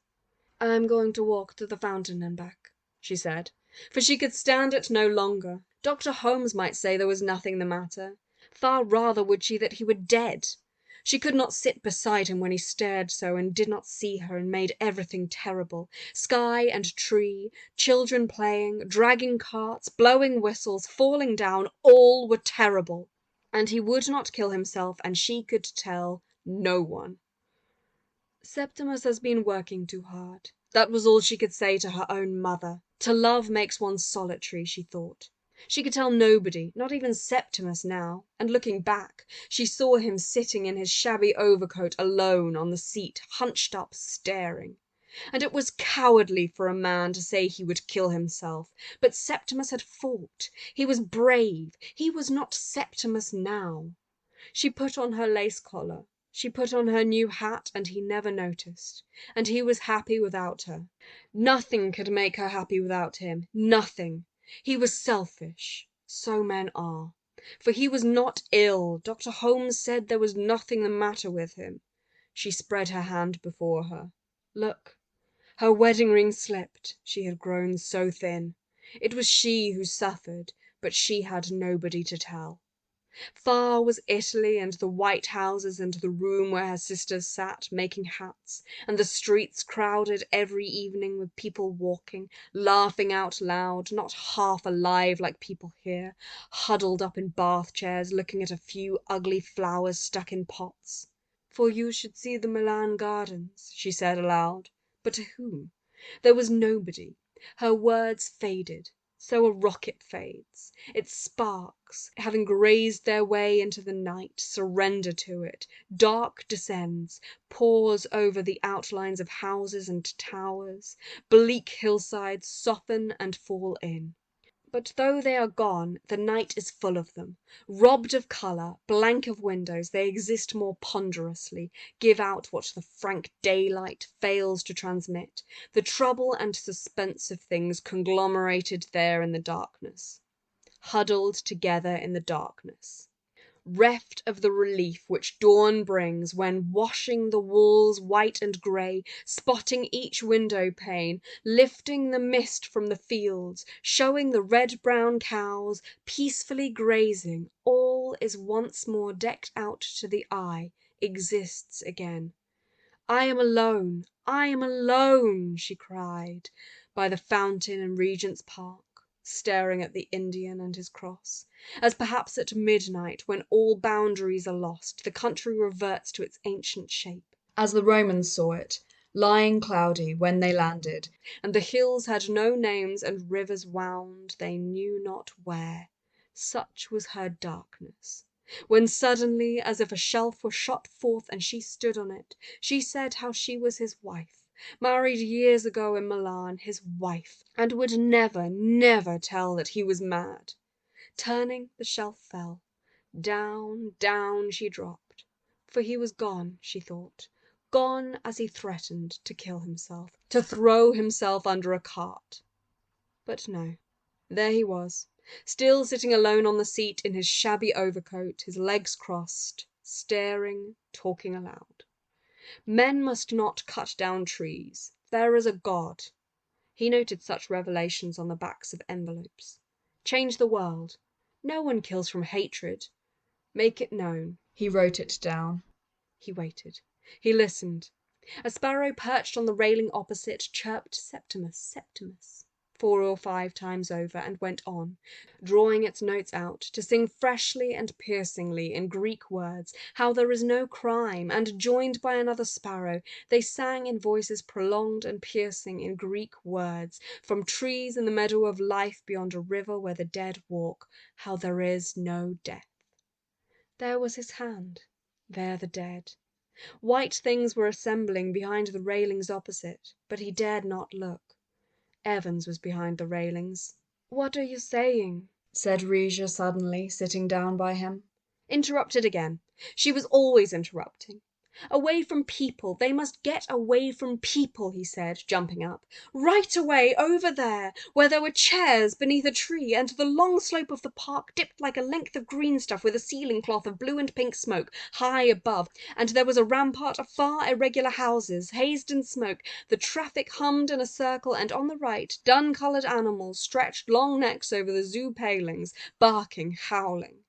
[SPEAKER 1] "I'm going to walk to the fountain and back," she said, for she could stand it no longer. Dr. Holmes might say there was nothing the matter. Far rather would she that he were dead. She could not sit beside him when he stared so and did not see her and made everything terrible. Sky and tree, children playing, dragging carts, blowing whistles, falling down, all were terrible. And he would not kill himself, and she could tell no one. Septimus has been working too hard. That was all she could say to her own mother. To love makes one solitary, she thought. She could tell nobody, not even Septimus now, and looking back, she saw him sitting in his shabby overcoat alone on the seat, hunched up, staring. And it was cowardly for a man to say he would kill himself. But Septimus had fought. He was brave. He was not Septimus now. She put on her lace collar. She put on her new hat, and he never noticed. And he was happy without her. Nothing could make her happy without him. Nothing. He was selfish. So men are. For he was not ill. Dr. Holmes said there was nothing the matter with him. She spread her hand before her. Look. Her wedding ring slipped. She had grown so thin. It was she who suffered, but she had nobody to tell. Far was Italy and the white houses and the room where her sisters sat making hats, and the streets crowded every evening with people walking, laughing out loud, not half alive like people here, huddled up in bath chairs looking at a few ugly flowers stuck in pots. "For you should see the Milan gardens," she said aloud. But to whom? There was nobody. Her words faded. So a rocket fades. Its sparks, having grazed their way into the night, surrender to it. Dark descends, pours over the outlines of houses and towers. Bleak hillsides soften and fall in. But though they are gone, the night is full of them. Robbed of colour, blank of windows, they exist more ponderously, give out what the frank daylight fails to transmit, the trouble and suspense of things conglomerated there in the darkness, huddled together in the darkness. Reft of the relief which dawn brings when, washing the walls white and grey, spotting each window pane, lifting the mist from the fields, showing the red-brown cows peacefully grazing, all is once more decked out to the eye, exists again. "I am alone, I am alone," she cried, by the fountain in Regent's Park, staring at the Indian and his cross, as perhaps at midnight, when all boundaries are lost, the country reverts to its ancient shape, as the Romans saw it, lying cloudy when they landed, and the hills had no names and rivers wound they knew not where. Such was her darkness. when suddenly, as if a shelf were shot forth and she stood on it, she said how she was his wife, married years ago in Milan, his wife, and would never, never tell that he was mad. Turning, the shelf fell. Down, down she dropped. For he was gone, she thought, gone as he threatened to kill himself, to throw himself under a cart. But no, there he was, still sitting alone on the seat in his shabby overcoat, his legs crossed, staring, talking aloud. Men must not cut down trees. There is a God. He noted such revelations on the backs of envelopes. Change the world. No one kills from hatred. Make it known. He wrote it down. He waited. He listened. A sparrow perched on the railing opposite chirped Septimus, Septimus, 4 or 5 times over, and went on, drawing its notes out, to sing freshly and piercingly in Greek words how there is no crime, and, joined by another sparrow, they sang in voices prolonged and piercing in Greek words, from trees in the meadow of life beyond a river where the dead walk, how there is no death. There was his hand. There the dead. White things were assembling behind the railings opposite, but he dared not look. Evans was behind the railings. "What are you saying?" said Regia suddenly, sitting down by him. Interrupted again. She was always interrupting. "Away from people. They must get away from people," he said, jumping up. "Right away, over there, where there were chairs beneath a tree, and the long slope of the park dipped like a length of green stuff with a ceiling cloth of blue and pink smoke high above, and there was a rampart of far irregular houses, hazed in smoke, the traffic hummed in a circle, and on the right, dun-coloured animals stretched long necks over the zoo palings, barking, howling.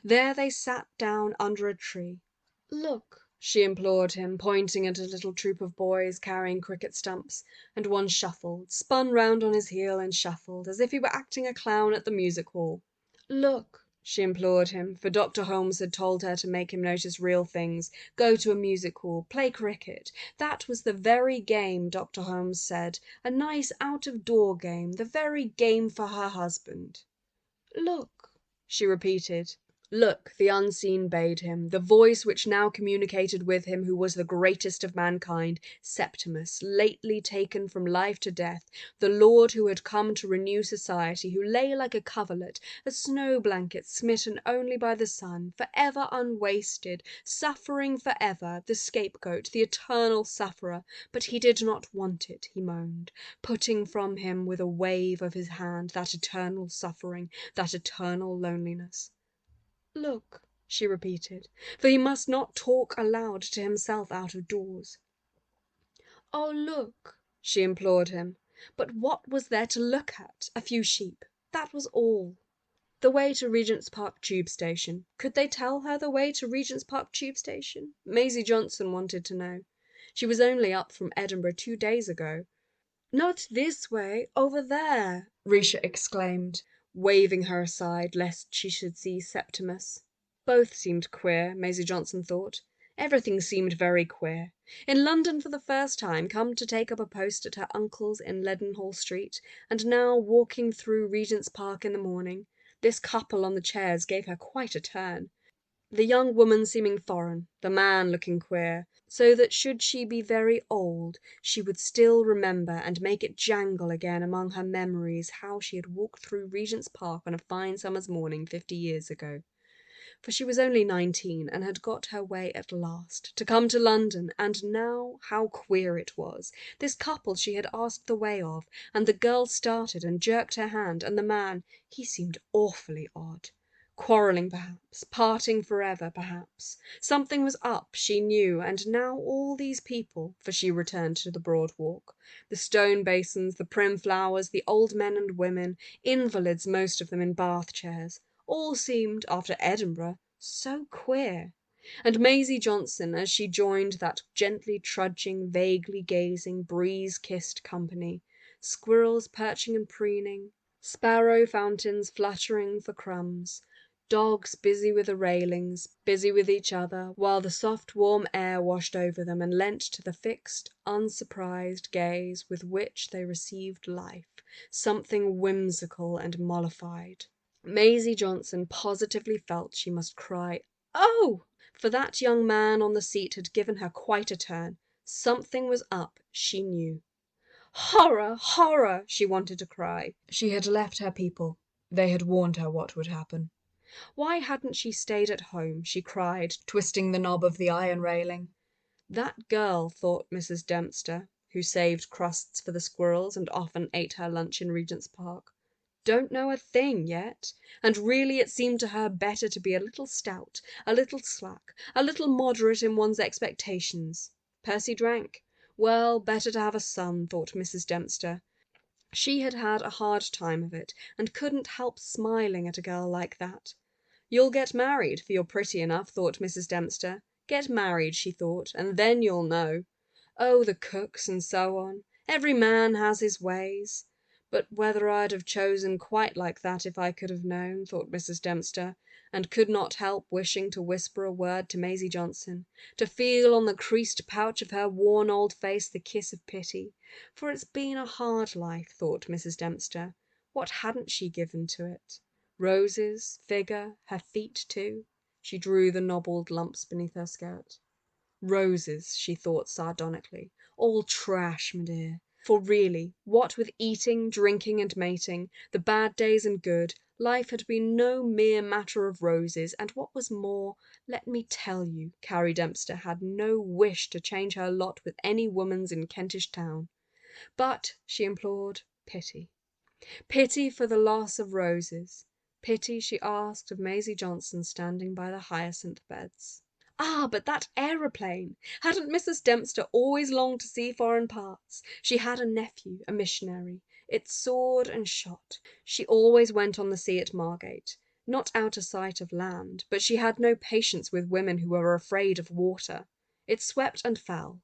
[SPEAKER 1] There they sat down under a tree. Look," she implored him, pointing at a little troop of boys carrying cricket stumps, and one shuffled, spun round on his heel and shuffled, as if he were acting a clown at the music hall. "Look," she implored him, for Dr. Holmes had told her to make him notice real things, go to a music hall, play cricket. That was the very game, Dr. Holmes said, a nice out-of-door game, the very game for her husband. "Look," she repeated. Look, the unseen bade him, the voice which now communicated with him who was the greatest of mankind, Septimus, lately taken from life to death, the lord who had come to renew society, who lay like a coverlet, a snow blanket smitten only by the sun, forever unwasted, suffering forever, the scapegoat, the eternal sufferer, but he did not want it, he moaned, putting from him with a wave of his hand that eternal suffering, that eternal loneliness. "Look," she repeated, for he must not talk aloud to himself out of doors. "Oh, look," she implored him. But what was there to look at? A few sheep. That was all. The way to Regent's Park Tube Station. Could they tell her the way to Regent's Park Tube Station? Maisie Johnson wanted to know. She was only up from Edinburgh 2 days ago. "Not this way, over there," Risha exclaimed, waving her aside lest she should see Septimus. Both seemed queer, Maisie Johnson thought. Everything seemed very queer. In London for the first time, come to take up a post at her uncle's in Leadenhall Street, and now walking through Regent's Park in the morning. This couple on the chairs gave her quite a turn. The young woman seeming foreign, the man looking queer, so that should she be very old, she would still remember and make it jangle again among her memories how she had walked through Regent's Park on a fine summer's morning 50 years ago. For she was only 19 and had got her way at last, to come to London, and now how queer it was. This couple she had asked the way of, and the girl started and jerked her hand, and the man, he seemed awfully odd. Quarrelling perhaps, parting forever perhaps. Something was up, she knew, and now all these people, for she returned to the broad walk, the stone basins, the prim flowers, the old men and women, invalids most of them in bath chairs, all seemed, after Edinburgh, so queer. And Maisie Johnson, as she joined that gently trudging, vaguely gazing, breeze-kissed company, squirrels perching and preening, sparrow fountains fluttering for crumbs, dogs busy with the railings, busy with each other, while the soft warm air washed over them and lent to the fixed, unsurprised gaze with which they received life something whimsical and mollified. Maisie Johnson positively felt she must cry, "Oh!" for that young man on the seat had given her quite a turn. Something was up, she knew. Horror! Horror! She wanted to cry. She had left her people. They had warned her what would happen. Why hadn't she stayed at home, she cried, twisting the knob of the iron railing. That girl, thought Mrs. Dempster, who saved crusts for the squirrels and often ate her lunch in Regent's Park, don't know a thing yet, and really it seemed to her better to be a little stout, a little slack, a little moderate in one's expectations. Percy drank. Well, better to have a son, thought Mrs. Dempster. She had had a hard time of it, and couldn't help smiling at a girl like that. You'll get married, for you're pretty enough, thought Mrs. Dempster. Get married, she thought, and then you'll know. Oh, the cooks and so on. Every man has his ways. But whether I'd have chosen quite like that if I could have known, thought Mrs. Dempster, and could not help wishing to whisper a word to Maisie Johnson, to feel on the creased pouch of her worn old face the kiss of pity. For it's been a hard life, thought Mrs. Dempster. What hadn't she given to it? Roses, figure, her feet too. She drew the nobbled lumps beneath her skirt. Roses, she thought sardonically. All trash, my dear. For really, what with eating, drinking, and mating, the bad days and good, life had been no mere matter of roses, and what was more, let me tell you, Carrie Dempster had no wish to change her lot with any woman's in Kentish Town. But, she implored, pity. Pity for the loss of roses. Pity she asked of Maisie Johnson standing by the hyacinth beds. Ah, but that aeroplane! Hadn't Mrs. Dempster always longed to see foreign parts? She had a nephew, a missionary. It soared and shot. She always went on the sea at Margate. Not out of sight of land, but she had no patience with women who were afraid of water. It swept and fell.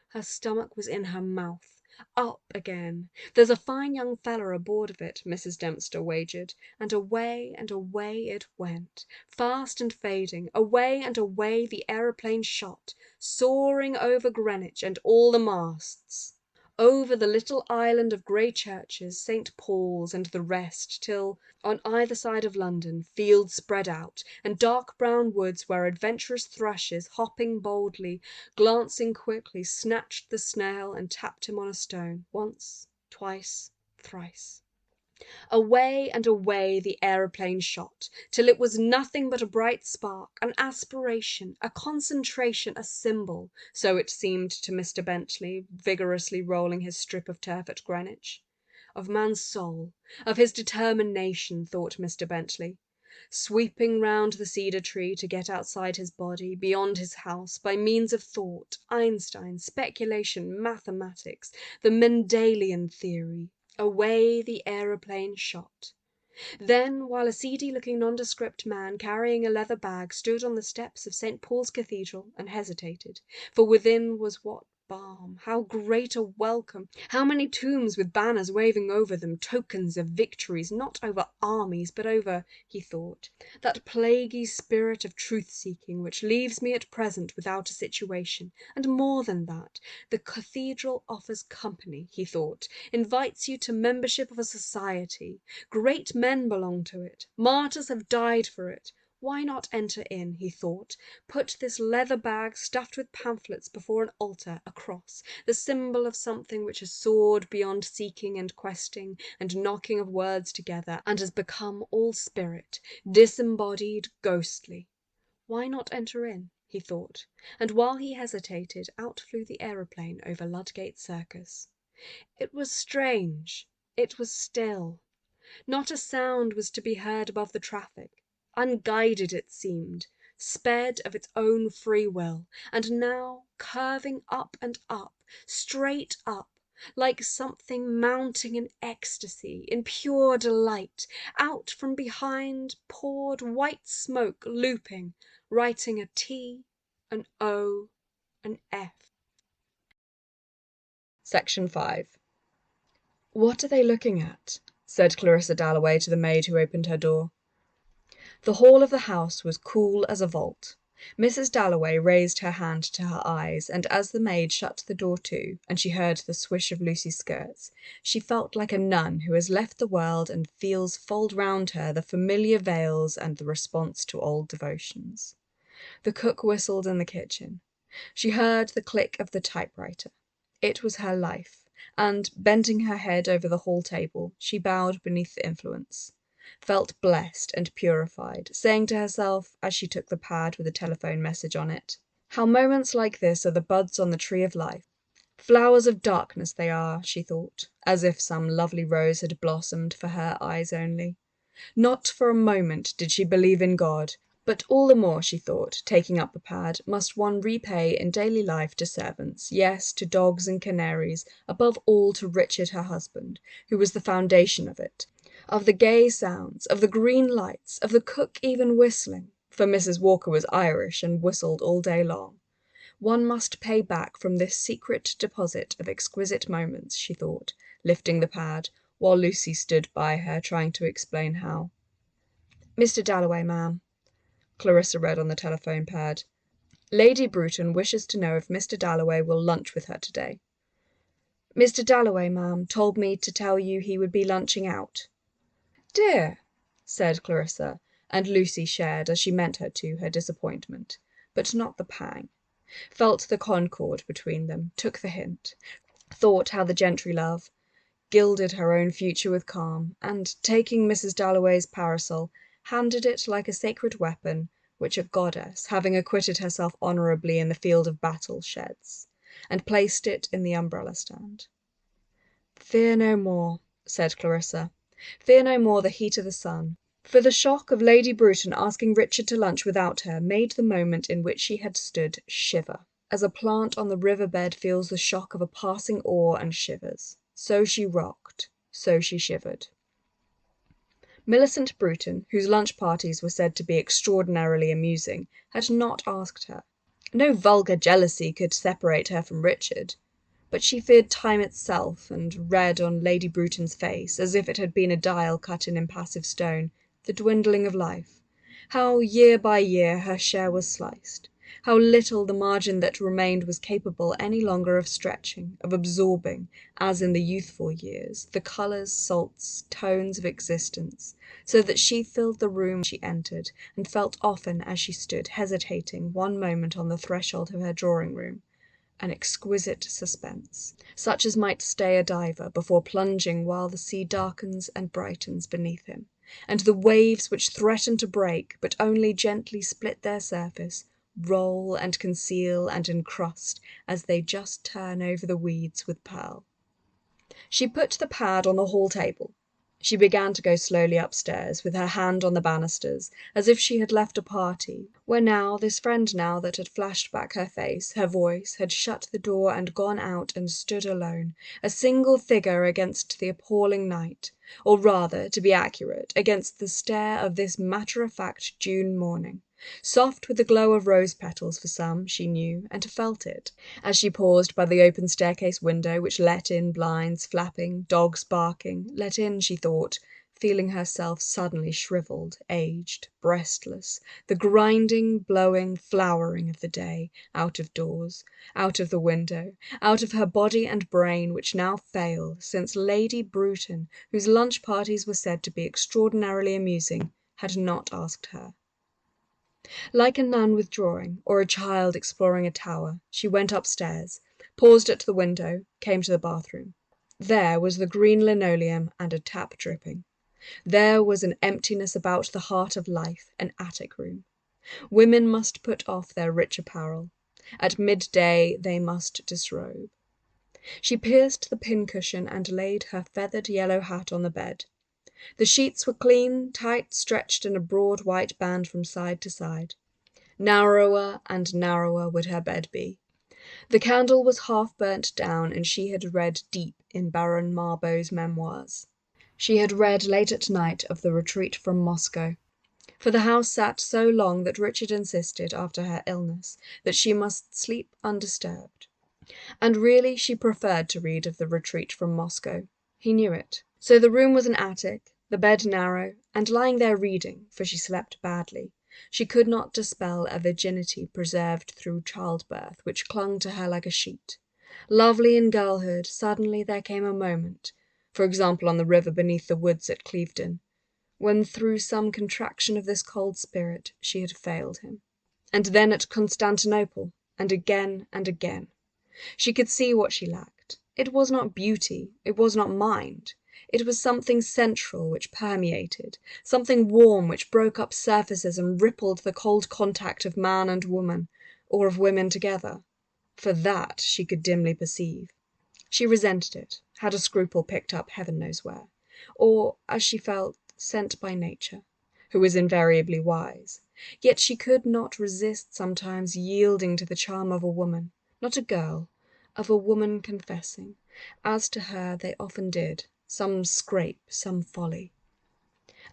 [SPEAKER 1] Her stomach was in her mouth. Up again. There's a fine young feller aboard of it, Mrs. Dempster wagered, and away it went, fast and fading, away and away the aeroplane shot, soaring over Greenwich and all the masts, over the little island of grey churches, St. Paul's and the rest, till, on either side of London, fields spread out, and dark brown woods where adventurous thrushes, hopping boldly, glancing quickly, snatched the snail and tapped him on a stone, once, twice, thrice. Away and away the aeroplane shot, till it was nothing but a bright spark, an aspiration, a concentration, a symbol, so it seemed to Mr. Bentley, vigorously rolling his strip of turf at Greenwich. Of man's soul, of his determination, thought Mr. Bentley. Sweeping round the cedar tree to get outside his body, beyond his house, by means of thought, Einstein, speculation, mathematics, the Mendelian theory. Away the aeroplane shot. Then, while a seedy-looking nondescript man carrying a leather bag stood on the steps of St. Paul's Cathedral and hesitated, for within was what balm, how great a welcome, how many tombs with banners waving over them, tokens of victories, not over armies, but over, he thought, that plaguy spirit of truth-seeking which leaves me at present without a situation, and more than that, the cathedral offers company, he thought, invites you to membership of a society. Great men belong to it. Martyrs have died for it. Why not enter in, he thought, put this leather bag stuffed with pamphlets before an altar, a cross, the symbol of something which has soared beyond seeking and questing and knocking of words together, and has become all spirit, disembodied, ghostly. Why not enter in, he thought, and while he hesitated, out flew the aeroplane over Ludgate Circus. It was strange. It was still. Not a sound was to be heard above the traffic. Unguided it seemed, sped of its own free will, and now curving up and up, straight up, like something mounting in ecstasy, in pure delight, out from behind poured white smoke, looping, writing a T, an O, an F. Section 5. "What are they looking at?" said Clarissa Dalloway to the maid who opened her door. The hall of the house was cool as a vault. Mrs. Dalloway raised her hand to her eyes, and as the maid shut the door to, and she heard the swish of Lucy's skirts, she felt like a nun who has left the world and feels fold round her the familiar veils and the response to old devotions. The cook whistled in the kitchen. She heard the click of the typewriter. It was her life, and, bending her head over the hall table, she bowed beneath the influence, felt blessed and purified, saying to herself, as she took the pad with a telephone message on it, "How moments like this are the buds on the tree of life. Flowers of darkness they are," she thought, as if some lovely rose had blossomed for her eyes only. Not for a moment did she believe in God, but all the more, she thought, taking up the pad, must one repay in daily life to servants, yes, to dogs and canaries, above all to Richard her husband, who was the foundation of it, of the gay sounds, of the green lights, of the cook even whistling, for Mrs. Walker was Irish and whistled all day long. One must pay back from this secret deposit of exquisite moments, she thought, lifting the pad, while Lucy stood by her, trying to explain how. "Mr. Dalloway, ma'am," Clarissa read on the telephone pad. "Lady Bruton wishes to know if Mr. Dalloway will lunch with her today." "Mr. Dalloway, ma'am, told me to tell you he would be lunching out." "Dear," said Clarissa, and Lucy shared, as she meant her to, her disappointment, but not the pang. Felt the concord between them, took the hint, thought how the gentry love, gilded her own future with calm, and, taking Mrs. Dalloway's parasol, handed it like a sacred weapon, which a goddess, having acquitted herself honourably in the field of battle, sheds, and placed it in the umbrella stand. "Fear no more," said Clarissa. "Fear no more the heat of the sun." For the shock of Lady Bruton asking Richard to lunch without her made the moment in which she had stood shiver, as a plant on the river bed feels the shock of a passing oar and shivers. So she rocked, so she shivered. Millicent Bruton, whose lunch parties were said to be extraordinarily amusing, had not asked her. No vulgar jealousy could separate her from Richard, but she feared time itself, and read on Lady Bruton's face, as if it had been a dial cut in impassive stone, the dwindling of life, how year by year her share was sliced, how little the margin that remained was capable any longer of stretching, of absorbing, as in the youthful years, the colours, salts, tones of existence, so that she filled the room she entered, and felt often as she stood hesitating one moment on the threshold of her drawing-room, an exquisite suspense, such as might stay a diver before plunging while the sea darkens and brightens beneath him, and the waves which threaten to break, but only gently split their surface, roll and conceal and encrust as they just turn over the weeds with pearl. She put the pad on the hall table. She began to go slowly upstairs, with her hand on the banisters, as if she had left a party, where now, this friend now that had flashed back her face, her voice, had shut the door and gone out and stood alone, a single figure against the appalling night, or rather, to be accurate, against the stare of this matter-of-fact June morning, soft with the glow of rose petals for some, she knew, and felt it, as she paused by the open staircase window which let in blinds flapping, dogs barking, let in, she thought, feeling herself suddenly shrivelled, aged, breastless, the grinding, blowing, flowering of the day, out of doors, out of the window, out of her body and brain, which now failed, since Lady Bruton, whose lunch parties were said to be extraordinarily amusing, had not asked her. Like a nun withdrawing, or a child exploring a tower, she went upstairs, paused at the window, came to the bathroom. There was the green linoleum and a tap dripping. There was an emptiness about the heart of life, an attic room. Women must put off their rich apparel. At midday they must disrobe. She pierced the pincushion and laid her feathered yellow hat on the bed. The sheets were clean, tight stretched in a broad white band from side to side. Narrower and narrower would her bed be. The candle was half burnt down, and she had read deep in Baron Marbo's memoirs. She had read late at night of the retreat from Moscow, for the house sat so long that Richard insisted, after her illness, that she must sleep undisturbed. And really she preferred to read of the retreat from Moscow. He knew it. So the room was an attic, the bed narrow, and lying there reading, for she slept badly, She could not dispel a virginity preserved through childbirth, which clung to her like a sheet. Lovely in girlhood, suddenly there came a moment, for example on the river beneath the woods at Clevedon, when through some contraction of this cold spirit she had failed him. And then at Constantinople, and again and again. She could see what she lacked. It was not beauty, it was not mind. It was something central which permeated, something warm which broke up surfaces and rippled the cold contact of man and woman, or of women together. For that she could dimly perceive. She resented it, had a scruple picked up heaven knows where, or, as she felt, sent by nature, who is invariably wise. Yet she could not resist sometimes yielding to the charm of a woman, not a girl, of a woman confessing, as to her they often did, some scrape, some folly.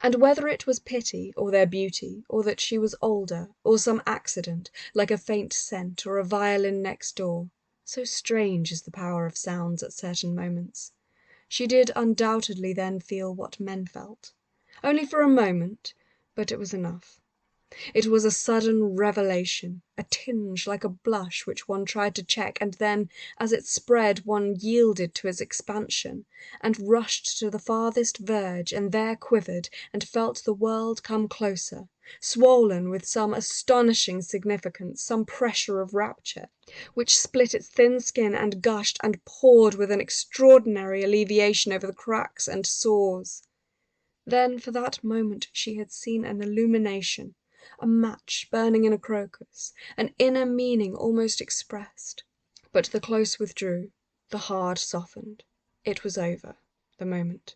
[SPEAKER 1] And whether it was pity, or their beauty, or that she was older, or some accident, like a faint scent, or a violin next door, so strange is the power of sounds at certain moments, she did undoubtedly then feel what men felt. Only for a moment, but it was enough. It was a sudden revelation, a tinge like a blush which one tried to check, and then, as it spread, one yielded to its expansion, and rushed to the farthest verge, and there quivered, and felt the world come closer, swollen with some astonishing significance, some pressure of rapture, which split its thin skin and gushed and poured with an extraordinary alleviation over the cracks and sores. Then, for that moment, she had seen an illumination, a match burning in a crocus, an inner meaning almost expressed. But the close withdrew, the hard softened. It was over, the moment.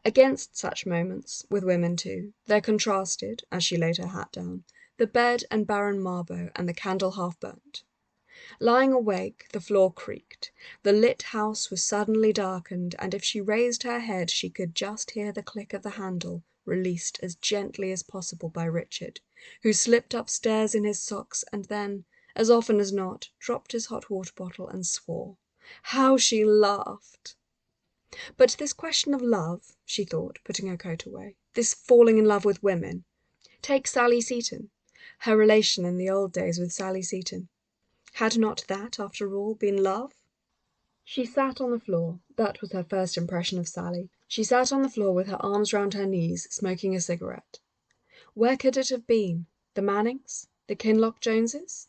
[SPEAKER 1] Against such moments, with women too, there contrasted, as she laid her hat down, the bed and Baron Marbo and the candle half burnt. Lying awake, the floor creaked. The lit house was suddenly darkened, and if she raised her head she could just hear the click of the handle, released as gently as possible by Richard, who slipped upstairs in his socks and then, as often as not, dropped his hot water bottle and swore. How she laughed! But this question of love, she thought, putting her coat away, this falling in love with women. Take Sally Seton, her relation in the old days with Sally Seton. Had not that, after all, been love? She sat on the floor. That was her first impression of Sally. She sat on the floor with her arms round her knees, smoking a cigarette. Where could it have been? The Mannings? The Kinloch Joneses?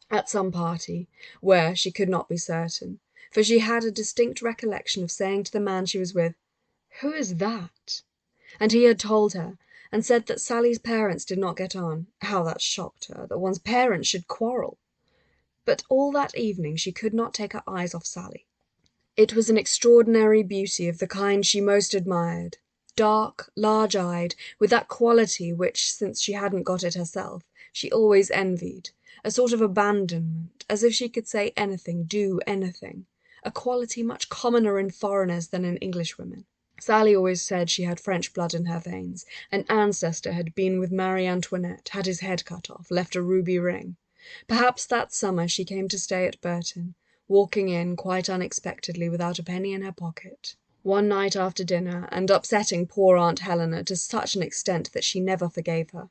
[SPEAKER 1] At some party, where she could not be certain, for she had a distinct recollection of saying to the man she was with, "Who is that?" And he had told her, and said that Sally's parents did not get on. How that shocked her, that one's parents should quarrel. But all that evening she could not take her eyes off Sally. It was an extraordinary beauty of the kind she most admired, dark, large-eyed, with that quality which, since she hadn't got it herself, she always envied, a sort of abandonment, as if she could say anything, do anything, a quality much commoner in foreigners than in Englishwomen. Sally always said she had French blood in her veins. An ancestor had been with Marie Antoinette, had his head cut off, left a ruby ring. Perhaps that summer she came to stay at Burton, walking in quite unexpectedly without a penny in her pocket, one night after dinner, and upsetting poor Aunt Helena to such an extent that she never forgave her.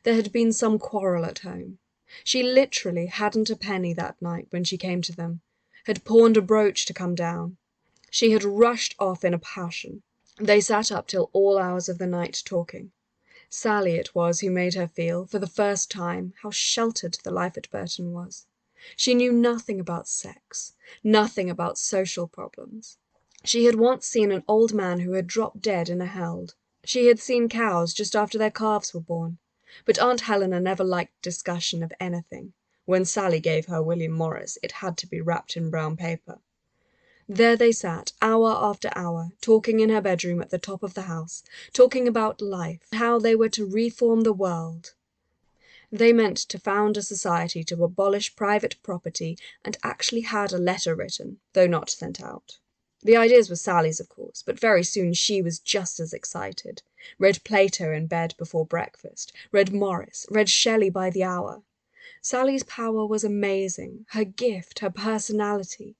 [SPEAKER 1] There had been some quarrel at home. She literally hadn't a penny that night when she came to them, had pawned a brooch to come down. She had rushed off in a passion. They sat up till all hours of the night talking. Sally it was who made her feel, for the first time, how sheltered the life at Burton was. She knew nothing about sex, nothing about social problems. She had once seen an old man who had dropped dead in a held. She had seen cows just after their calves were born. But Aunt Helena never liked discussion of anything. When Sally gave her William Morris, it had to be wrapped in brown paper. There they sat, hour after hour, talking in her bedroom at the top of the house, talking about life, how they were to reform the world. They meant to found a society to abolish private property, and actually had a letter written, though not sent out. The ideas were Sally's, of course, but very soon she was just as excited. Read Plato in bed before breakfast, read Morris, read Shelley by the hour. Sally's power was amazing, her gift, her personality.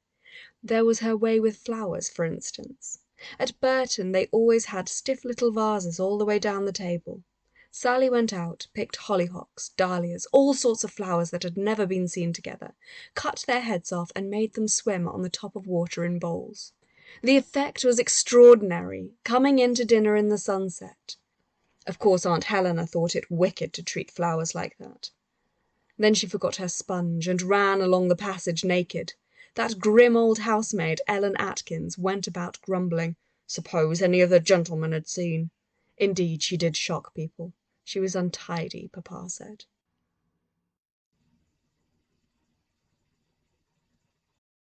[SPEAKER 1] There was her way with flowers, for instance. At Burton they always had stiff little vases all the way down the table. Sally went out, picked hollyhocks, dahlias, all sorts of flowers that had never been seen together, cut their heads off, and made them swim on the top of water in bowls. The effect was extraordinary, coming in to dinner in the sunset. Of course, Aunt Helena thought it wicked to treat flowers like that. Then she forgot her sponge and ran along the passage naked. That grim old housemaid, Ellen Atkins, went about grumbling. Suppose any of the gentlemen had seen. Indeed, she did shock people. She was untidy, Papa said.